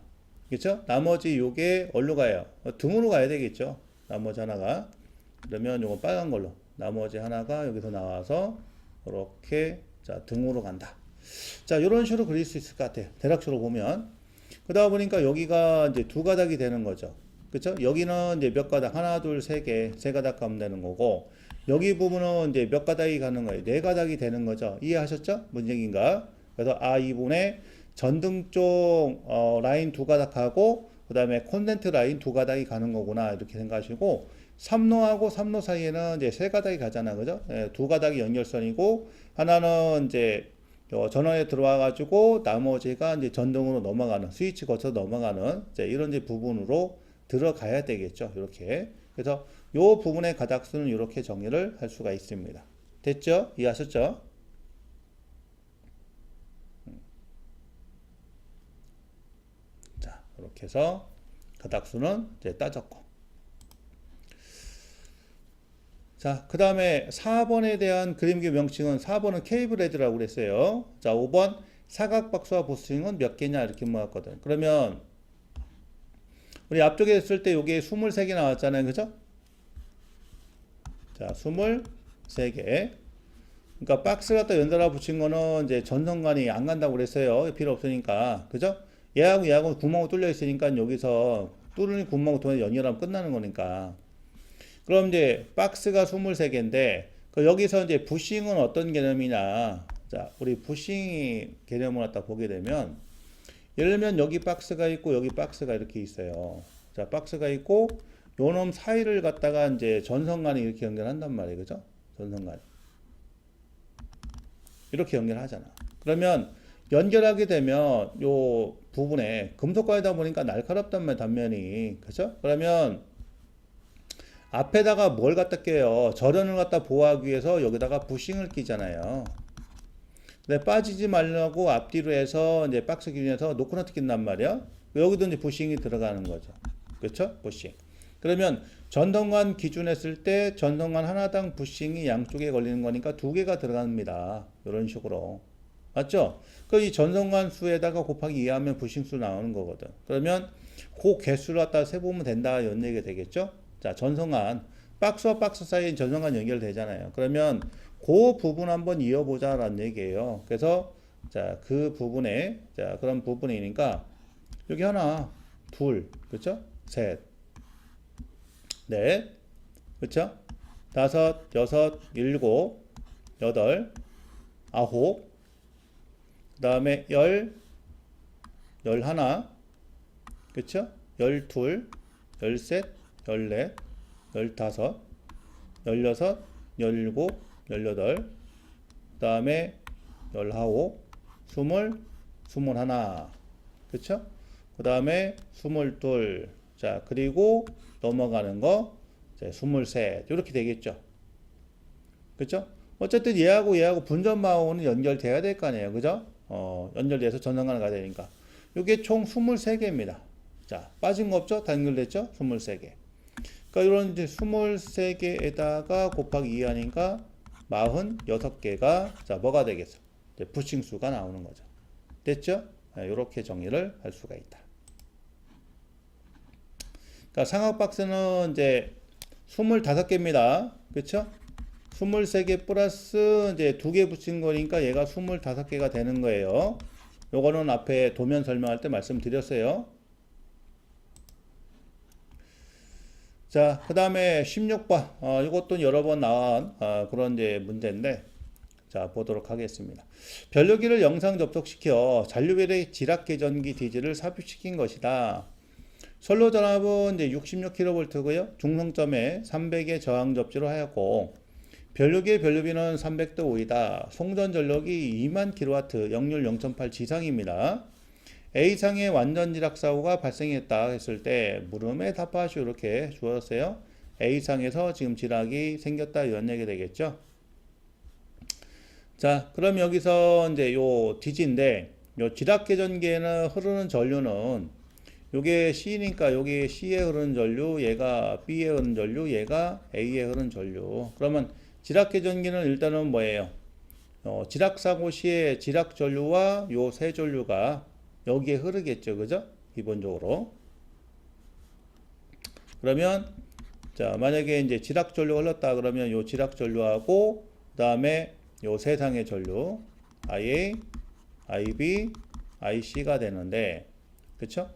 그쵸? 나머지 요게 어디로 가요? 등으로 가야 되겠죠. 나머지 하나가 그러면 요거 빨간 걸로 나머지 하나가 여기서 나와서 이렇게 자 등으로 간다. 자 이런 식으로 그릴 수 있을 것 같아요. 대략적으로 보면 그러다 보니까 여기가 이제 두 가닥이 되는 거죠. 그쵸? 여기는 이제 몇 가닥 하나 둘 세 가닥 가면 되는 거고 여기 부분은 이제 몇 가닥이 가는 거예요. 네 가닥이 되는 거죠. 이해하셨죠? 뭔 얘기인가? 그래서 이 부분에 전등 쪽 라인 두 가닥하고 그 다음에 콘센트 라인 두 가닥이 가는 거구나 이렇게 생각하시고 3로하고 3로 사이에는 이제 세 가닥이 가잖아 그죠? 두 가닥이 연결선이고 하나는 이제 전원에 들어와 가지고 나머지가 이제 전등으로 넘어가는 스위치 거쳐 넘어가는 이제 이런 이제 부분으로 들어가야 되겠죠. 이렇게 그래서 요 부분의 가닥수는 이렇게 정의를 할 수가 있습니다. 됐죠? 이해하셨죠? 자 이렇게 해서 가닥수는 이제 따졌고 자, 그 다음에 4번에 대한 그림기 명칭은 4번은 케이블 헤드라고 그랬어요. 자, 5번 사각박스와 보스윙은 몇 개냐 이렇게 물었거든. 그러면 우리 앞쪽에 했을 때 요게 23개 나왔잖아요. 그죠? 자, 23개. 그러니까 박스 갖다 연달아 붙인 거는 이제 전선관이 안 간다고 그랬어요. 필요 없으니까. 그죠? 얘하고 구멍이 뚫려 있으니까 여기서 뚫린 구멍 통해 연결하면 끝나는 거니까. 그럼 이제 박스가 23개인데 여기서 이제 부싱은 어떤 개념이냐. 자, 우리 부싱 개념을 갖다 보게 되면 예를 들면 여기 박스가 있고 여기 박스가 이렇게 있어요. 자, 박스가 있고 요놈 사이를 갖다가 이제 전선관이 이렇게 연결한단 말이에요. 그죠? 전선관이. 이렇게 연결하잖아. 그러면 연결하게 되면 요 부분에 금속관이다 보니까 날카롭단 말이야, 단면이. 그죠? 그러면 앞에다가 뭘 갖다 껴요? 절연을 갖다 보호하기 위해서 여기다가 부싱을 끼잖아요. 근데 빠지지 말라고 앞뒤로 해서 이제 박스 기준에서 노코너트 낀단 말이야. 여기도 이제 부싱이 들어가는 거죠. 그렇죠? 부싱. 그러면 전선관 기준했을 때 전선관 하나당 부싱이 양쪽에 걸리는 거니까 두 개가 들어갑니다. 이런 식으로. 맞죠? 그 이 전선관 수에다가 곱하기 2 하면 부싱 수 나오는 거거든. 그러면 그 개수를 갖다 세보면 된다 이런 얘기가 되겠죠? 자, 전선관 박스와 박스 사이에 전선관 연결되잖아요. 그러면 그 부분 한번 이어보자라는 얘기예요. 그래서 자, 그 부분에 자, 그런 부분이니까 여기 하나, 둘, 그렇죠? 셋, 넷, 그렇죠? 다섯, 여섯, 일곱, 여덟, 아홉, 그다음에 열하나, 그렇죠? 열둘, 열셋, 열넷, 열다섯, 열여섯, 열일곱, 열여덟, 그다음에 열아홉, 스물하나, 그렇죠? 그다음에 스물둘, 자, 그리고 넘어가는 거 이제 23 이렇게 되겠죠. 그렇죠? 어쨌든 얘하고 분전마하고는 연결돼야 될 거 아니에요. 그죠? 연결돼서 전선관을 가야 되니까. 이게 총 23개입니다. 자, 빠진 거 없죠? 다 연결됐죠? 23개. 그러니까 이런 이제 23개에다가 곱하기 2 하니까 46개가 자, 뭐가 되겠어? 이제 부싱 수가 나오는 거죠. 됐죠? 이렇게 정리를 할 수가 있다. 그러니까 삼각 박스는 이제 25개입니다. 그렇죠? 23개 플러스 이제 2개 붙인 거니까 얘가 25개가 되는 거예요. 요거는 앞에 도면 설명할 때 말씀드렸어요. 자, 그 다음에 16번. 이것도 여러 번 나온 그런 이제 문제인데, 자, 보도록 하겠습니다. 변류기를 영상 접속시켜 잔류별의 지락계전기 디지를 삽입시킨 것이다. 선로 전압은 이제 66kV고요. 중성점에 300의 저항 접지로 하였고, 변류기의 변류비는 300도 5이다. 송전 전력이 2만 kW, 역률 0.8 지상입니다. A상의 완전 지락 사고가 발생했다 했을 때 물음에 답하시오 이렇게 주었어요. A상에서 지금 지락이 생겼다 이런 얘기 되겠죠. 자, 그럼 여기서 이제 요 디지인데 요 지락 계전기에는 흐르는 전류는 요게 C니까 여기 C에 흐르는 전류, 얘가 B에 흐르는 전류, 얘가 A에 흐르는 전류. 그러면 지락 계전기는 일단은 뭐예요? 지락 사고 시에 지락 전류와 요 세 전류가 여기에 흐르겠죠. 그죠? 기본적으로. 그러면 자, 만약에 이제 지락 전류가 흘렀다 그러면 요 지락 전류하고 그다음에 요 세상의 전류 IA, IB, IC가 되는데 그쵸?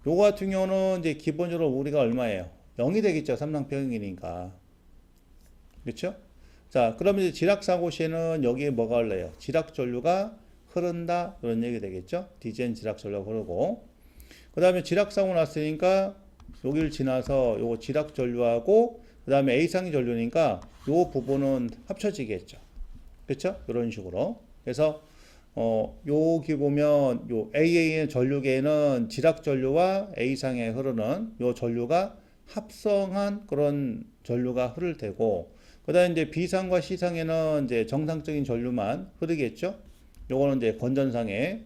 요거 같은 경우는 이제 기본적으로 우리가 얼마예요? 0이 되겠죠. 삼성평행이니까. 그쵸? 자, 그러면 이제 지락 사고 시에는 여기에 뭐가 흘러요? 지락 전류가 흐른다 그런 얘기 되겠죠. 디젠 지락 전류가 흐르고 그 다음에 지락 사고 났으니까 여기를 지나서 요 지락 전류하고 그 다음에 A상의 전류니까 요 부분은 합쳐지겠죠. 그렇죠? 이런 식으로. 그래서 여기 보면 요 AA의 전류계에는 지락 전류와 A상에 흐르는 요 전류가 합성한 그런 전류가 흐를 테고 그다음에 이제 B상과 C상에는 이제 정상적인 전류만 흐르겠죠. 요거는 이제 건전상에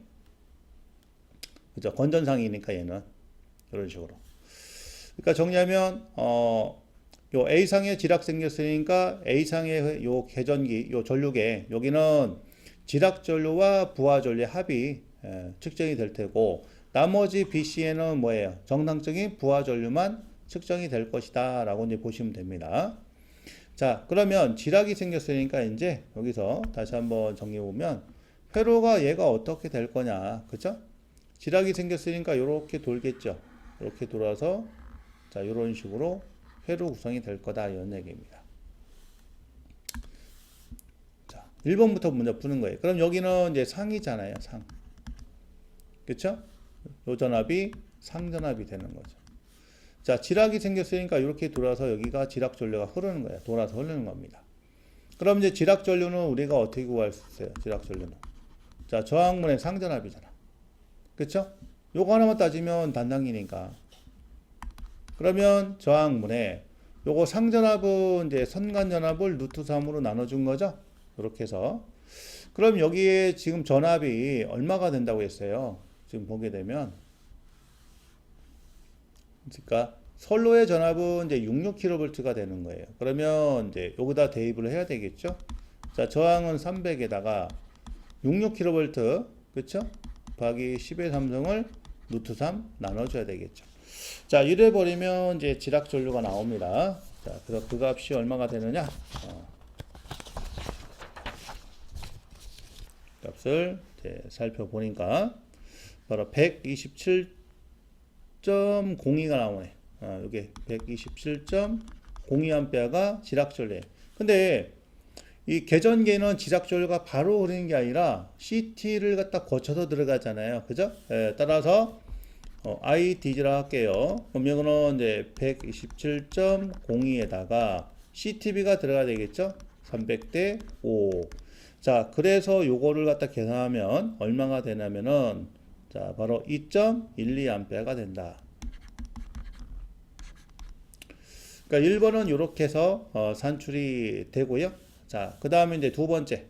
그죠? 건전상이니까 얘는 이런 식으로. 그러니까 정리하면 요 A상에 지락 생겼으니까 A상의 요 계전기, 요 전류계 여기는 지락 전류와 부하 전류의 합이 측정이 될 테고 나머지 BC에는 뭐예요? 정상적인 부하 전류만 측정이 될 것이다 라고 이제 보시면 됩니다. 자, 그러면 지락이 생겼으니까 이제 여기서 다시 한번 정리해 보면 회로가 얘가 어떻게 될 거냐, 그죠? 지락이 생겼으니까 이렇게 돌겠죠. 이렇게 돌아서 자, 이런 식으로 회로 구성이 될 거다 이런 얘기입니다. 자, 1번부터 먼저 푸는 거예요. 그럼 여기는 이제 상이잖아요, 상. 그쵸? 요 전압이 상전압이 되는 거죠. 자, 지락이 생겼으니까 이렇게 돌아서 여기가 지락 전류가 흐르는 거예요. 돌아서 흐르는 겁니다. 그럼 이제 지락 전류는 우리가 어떻게 구할 수 있어요? 지락 전류는. 자, 저항문의 상전압이잖아. 그쵸? 요거 하나만 따지면 단당이니까. 그러면 저항문에 요거 상전압은 이제 선간전압을 루트 3으로 나눠준 거죠? 이렇게 해서. 그럼 여기에 지금 전압이 얼마가 된다고 했어요? 지금 보게 되면. 그러니까 선로의 전압은 이제 66kV가 되는 거예요. 그러면 이제 여기다 대입을 해야 되겠죠? 자, 저항은 300에다가 66kV, 그쵸? 곱하기 10의 3승을 루트 3 나눠줘야 되겠죠. 자, 이래 버리면 이제 지락 전류가 나옵니다. 자, 그래서 그 값이 얼마가 되느냐? 값을 이제 살펴보니까 바로 127.02가 나오네. 이게 127.02A가 지락 전류예요. 근데 이 계전계는 지락 전류가 바로 흐르는 게 아니라 CT를 갖다 거쳐서 들어가잖아요. 그죠? 따라서 IDG라 할게요. 그러면 이거는 이제 127.02에다가 CTB가 들어가야 되겠죠? 300대 5. 자, 그래서 요거를 갖다 계산하면 얼마가 되냐면은 자, 바로 2.12A가 된다. 그러니까 1번은 이렇게 해서 산출이 되고요. 자, 그 다음에 이제 두 번째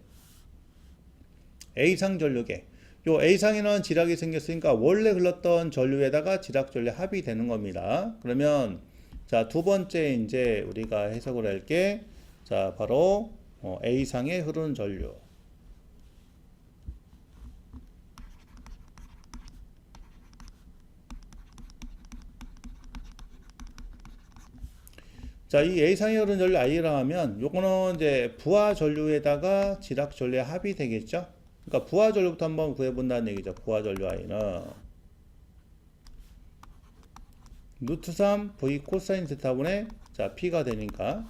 A상 전류계. 요 A상에는 지락이 생겼으니까 원래 흘렀던 전류에다가 지락 전류 합이 되는 겁니다. 그러면 자, 두 번째 이제 우리가 해석을 할 게 자, 바로 A상에 흐르는 전류. 자, 이 A상에 흐르는 전류 I라 하면 요거는 이제 부하 전류에다가 지락 전류의 합이 되겠죠? 그러니까 부하 전류부터 한번 구해 본다는 얘기죠. 부하 전류 I는 루트 3 V 코사인 세타분의 자, P가 되니까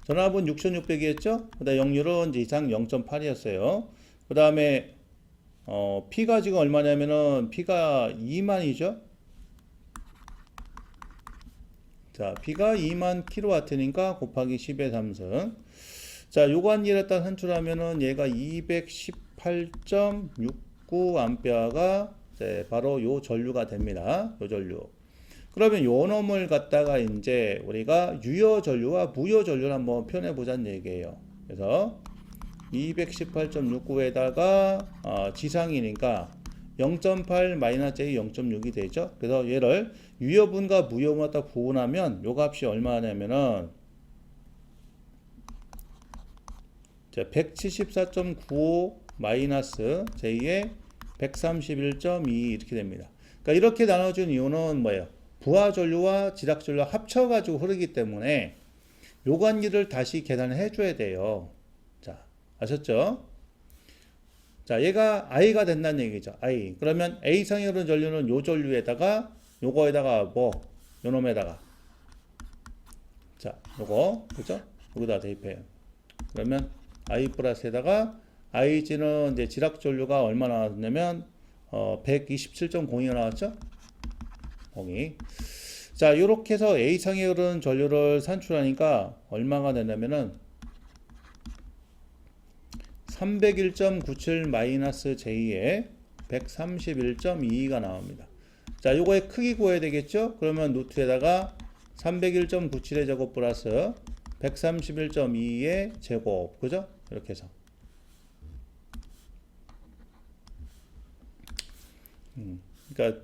전압은 6600이었죠? 그 다음에 역률은 이제 이상 0.8이었어요. 그 다음에 P가 지금 얼마냐면은 P가 2만이죠? 자, P가 2만 kW니까 곱하기 10의 3승. 자, 요거 한 일에 따라 산출하면은 얘가 218.69A가 바로 요 전류가 됩니다. 요 전류. 그러면 요 놈을 갖다가 이제 우리가 유효 전류와 무효 전류를 한번 표현해 보자는 얘기예요. 그래서 218.69에다가 지상이니까 0.8 마이너스 J 0.6이 되죠. 그래서 얘를 유효분과 무효분을 갖다 구분하면 요 값이 얼마냐면은 174.95 마이너스 J의 131.2 이렇게 됩니다. 그러니까 이렇게 나눠준 이유는 뭐예요? 부하 전류와 지락 전류가 합쳐가지고 흐르기 때문에 요 관계를 다시 계산을 해줘야 돼요. 자, 아셨죠? 자, 얘가 I가 된다는 얘기죠. I. 그러면 A상에 흐르는 전류는 요 전류에다가 요거에다가 뭐 요놈에다가 자, 요거 그죠? 여기다 대입해요. 그러면 I 플러스에다가 IG는 이제 지락 전류가 얼마 나왔냐면 127.02가 나왔죠? 02. 자, 요렇게 해서 A상에 흐르는 전류를 산출하니까 얼마가 되냐면은 301.97 마이너스 J에 131.22가 나옵니다. 자, 요거의 크기 구해야 되겠죠? 그러면 루트에다가 301.97의 제곱 플러스 131.22의 제곱. 그죠? 이렇게 해서. 그러니까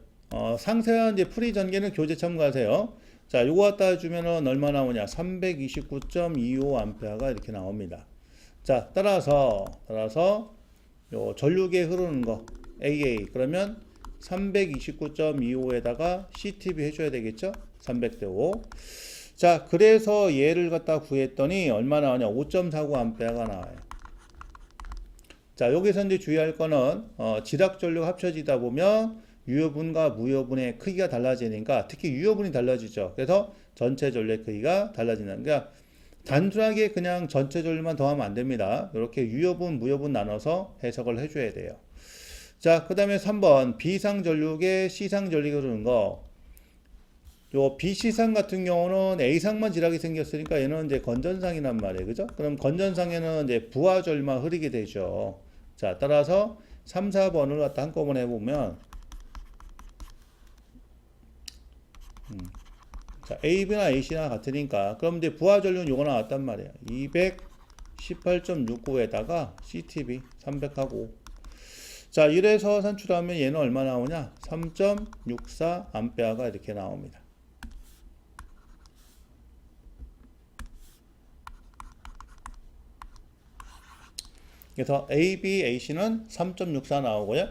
상세한 이제 풀이 전개는 교재 참고하세요. 자, 요거 갖다 주면은 얼마 나오냐? 329.25A가 이렇게 나옵니다. 자, 따라서 요 전류계 흐르는 거 AA 그러면 329.25에다가 CTB 해줘야 되겠죠? 300대 5. 자, 그래서 얘를 갖다 구했더니 얼마 나오냐? 5.49A가 나와요. 자, 여기서 이제 주의할 거는 지락 전류가 합쳐지다 보면 유효분과 무효분의 크기가 달라지니까 특히 유효분이 달라지죠. 그래서 전체 전류의 크기가 달라진다. 그러니까 단순하게 그냥 전체 전류만 더하면 안 됩니다. 이렇게 유효분, 무효분 나눠서 해석을 해줘야 돼요. 자, 그 다음에 3번 B상 전류계 C상 전류계 그러는 거. 요 BC상 같은 경우는 A상만 지락이 생겼으니까 얘는 이제 건전상이란 말이에요. 그죠? 그럼 건전상에는 이제 부하 전류만 흐르게 되죠. 자, 따라서 3, 4번을 갖다 한꺼번에 해보면 자, AB나 AC나 같으니까 그럼 이제 부하 전류는 요거 나왔단 말이에요. 218.69에다가 CTB 300하고 자, 이래서 산출하면 얘는 얼마 나오냐? 3.64A가 이렇게 나옵니다. 그래서 AB, AC는 3.64 나오고요.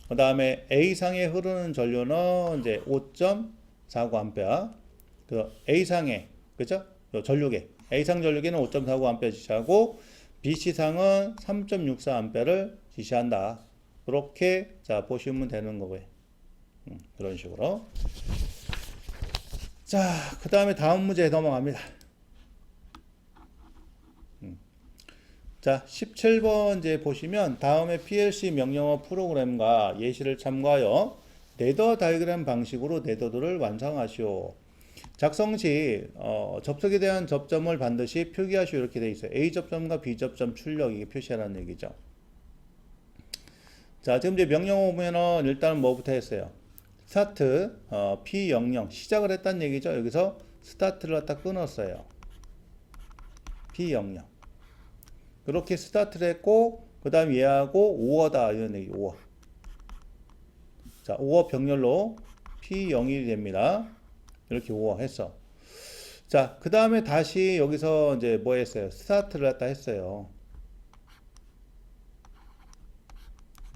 그 다음에 A상에 흐르는 전류는 이제 5.49A. 그 A상에, 그죠? 전류계. A상 전류계는 5.49A 지시하고, BC상은 3.64A를 지시한다. 그렇게, 자, 보시면 되는 거고요. 그런 식으로. 자, 그 다음에 다음 문제 넘어갑니다. 자, 17번 이제 보시면 다음에 PLC 명령어 프로그램과 예시를 참고하여 네더 다이그램 방식으로 네더들을 완성하시오. 작성 시 접속에 대한 접점을 반드시 표기하시오 이렇게 되어 있어요. A 접점과 B 접점 출력 이게 표시하라는 얘기죠. 자, 지금 이제 명령어 보면은 일단은 뭐부터 했어요? 스타트 P00 시작을 했다는 얘기죠. 여기서 스타트를 갖다 끊었어요. P00 그렇게 스타트를 했고 그 다음 얘하고 5어다 이런 얘기 5어. 자, 5어 병렬로 P01이 됩니다. 이렇게 5어 했어. 자, 그 다음에 다시 여기서 이제 뭐 했어요? 스타트를 갖다 했어요.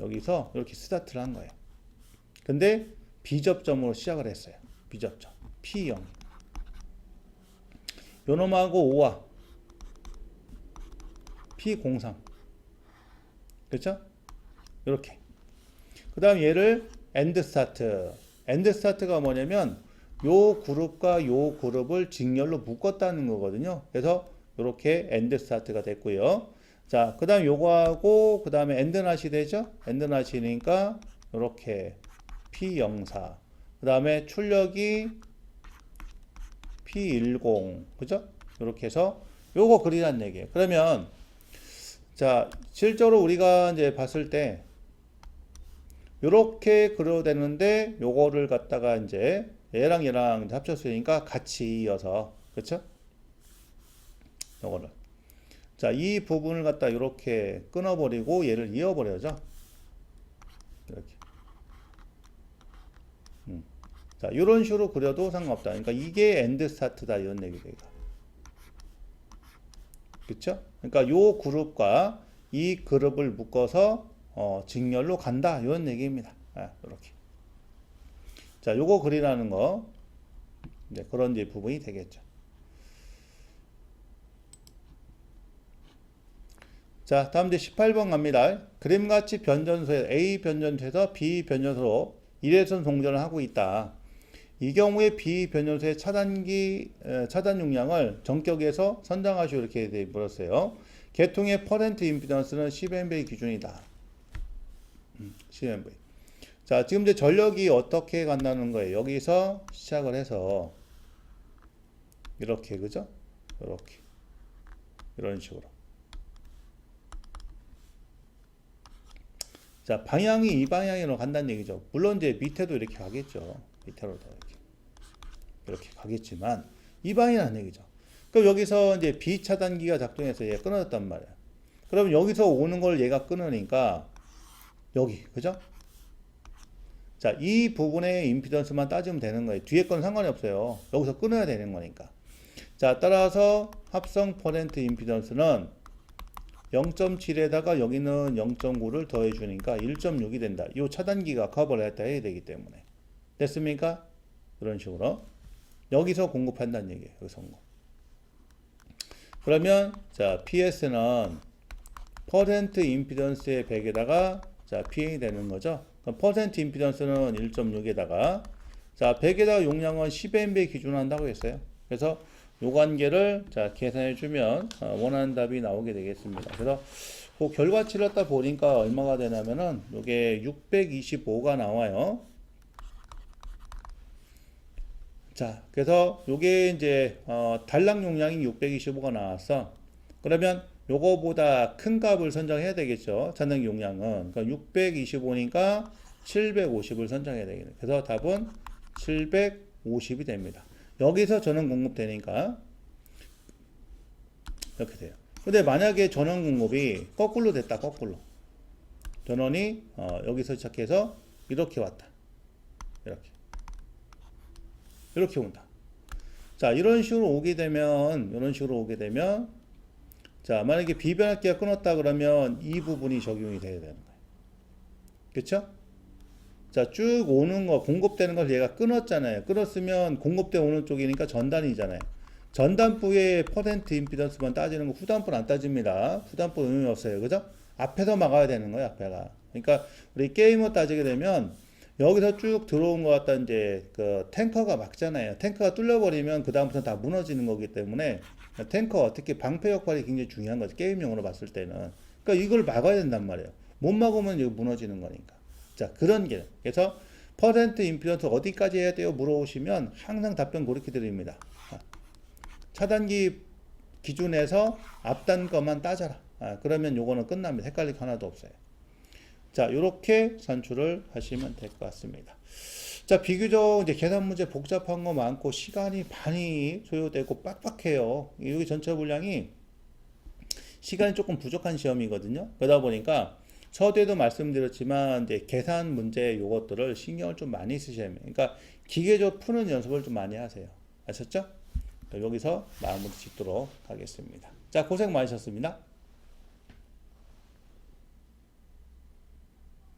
여기서 이렇게 스타트를 한 거예요. 근데 B접점으로 시작을 했어요. B접점. P0. 요놈하고 5와 P03. 그렇죠? 이렇게. 그 다음 얘를 엔드 스타트. 엔드 스타트가 뭐냐면 요 그룹과 요 그룹을 직렬로 묶었다는 거거든요. 그래서 이렇게 엔드 스타트가 됐고요. 자, 그 다음 요거하고 그 다음에 엔드 낫이 되죠? 엔드 낫이니까 이렇게 P04. 그 다음에 출력이 P10. 그죠? 이렇게 해서 요거 그리라는 얘기예요. 그러면 자, 실제로 우리가 이제 봤을 때 요렇게 그려도 되는데 요거를 갖다가 이제 얘랑 얘랑 이제 합쳤으니까 같이 이어서 그렇죠? 요거를 자, 이 부분을 갖다 이렇게 끊어버리고 얘를 이어버려죠. 이렇게 자, 이런 식으로 그려도 상관없다. 그러니까 이게 엔드 스타트다 이런 얘기예요. 그렇죠? 그러니까 요 그룹과 이 그룹을 묶어서 직렬로 간다 이런 얘기입니다. 이렇게. 자, 요거 그리라는 거. 네, 그런 이제 부분이 되겠죠. 자, 다음 이제 18번 갑니다. 그림같이 변전소에 A 변전소에서 B 변전소로 일회선 동전을 하고 있다. 이 경우에 B 변전소의 차단 용량을 전격에서 선정하시오 이렇게 물었어요. 계통의 퍼센트 임피던스는 10MV의 기준이다. 10MV. 자, 지금 이제 전력이 어떻게 간다는 거예요. 여기서 시작을 해서 이렇게 그죠? 이렇게 이런 식으로. 자, 방향이 이 방향으로 간다는 얘기죠. 물론 이제 밑에도 이렇게 가겠죠. 밑으로도 이렇게 가겠지만 이 방향이라는 얘기죠. 그럼 여기서 이제 비차단기가 작동해서 얘가 끊어졌단 말이야. 그럼 여기서 오는 걸 얘가 끊으니까 여기 그죠? 자, 이 부분의 임피던스만 따지면 되는 거예요. 뒤에 건 상관이 없어요. 여기서 끊어야 되는 거니까. 자, 따라서 합성 퍼센트 임피던스는 0.7에다가 여기는 0.9를 더해 주니까 1.6이 된다. 이 차단기가 커버를 했다 해야 되기 때문에. 됐습니까? 그런 식으로. 여기서 공급한다는 얘기예요. 여기서 공급. 그러면 자, PS는 퍼센트 임피던스의 100에다가 자, PA이 되는 거죠. 그럼 퍼센트 임피던스는 1.6에다가 자, 100에다가 용량은 10M배 기준으로 한다고 했어요. 그래서 요 관계를 자, 계산해 주면 원하는 답이 나오게 되겠습니다. 그래서 그 결과치를 갖다 보니까 얼마가 되냐면은 요게 625가 나와요. 자, 그래서 요게 이제 단락 용량이 625가 나왔어. 그러면 요거보다 큰 값을 선정해야 되겠죠. 잔등 용량은. 그러니까 625니까 750을 선정해야 되겠네. 그래서 답은 750이 됩니다. 여기서 전원 공급되니까 이렇게 돼요. 근데 만약에 전원 공급이 거꾸로 됐다. 거꾸로. 전원이 여기서 시작해서 이렇게 왔다. 이렇게 온다. 자, 이런 식으로 오게 되면 자, 만약에 비변압기가 끊었다 그러면 이 부분이 적용이 돼야 되는 거예요. 그쵸? 자, 쭉 오는 거, 공급되는 걸 얘가 끊었잖아요. 끊었으면 공급대 오는 쪽이니까 전단이잖아요. 전단부의 퍼센트 임피던스만 따지는 거 후단부는 안 따집니다. 후단부 의미 없어요. 그죠? 앞에서 막아야 되는 거예요, 앞에가. 그러니까 우리 게임을 따지게 되면 여기서 쭉 들어온 것 같다 이제 그 탱커가 막잖아요. 탱커가 뚫려버리면 그 다음부터는 다 무너지는 거기 때문에 탱커 특히 방패 역할이 굉장히 중요한 거죠. 게임용으로 봤을 때는. 그러니까 이걸 막아야 된단 말이에요. 못 막으면 이거 무너지는 거니까. 자, 그런 게. 그래서 퍼센트 임피던스 어디까지 해야 돼요? 물어보시면 항상 답변 그렇게 드립니다. 차단기 기준에서 앞단 것만 따져라. 그러면 요거는 끝납니다. 헷갈릴 거 하나도 없어요. 자, 요렇게 산출을 하시면 될 것 같습니다. 자, 비교적 이제 계산 문제 복잡한 거 많고 시간이 많이 소요되고 빡빡해요. 여기 전체 분량이 시간이 조금 부족한 시험이거든요. 그러다 보니까 서두에도 말씀드렸지만 이제 계산 문제 요것들을 신경을 좀 많이 쓰셔야 합니다. 그러니까 기계적으로 푸는 연습을 좀 많이 하세요. 아셨죠? 여기서 마무리 짓도록 하겠습니다. 자, 고생 많으셨습니다.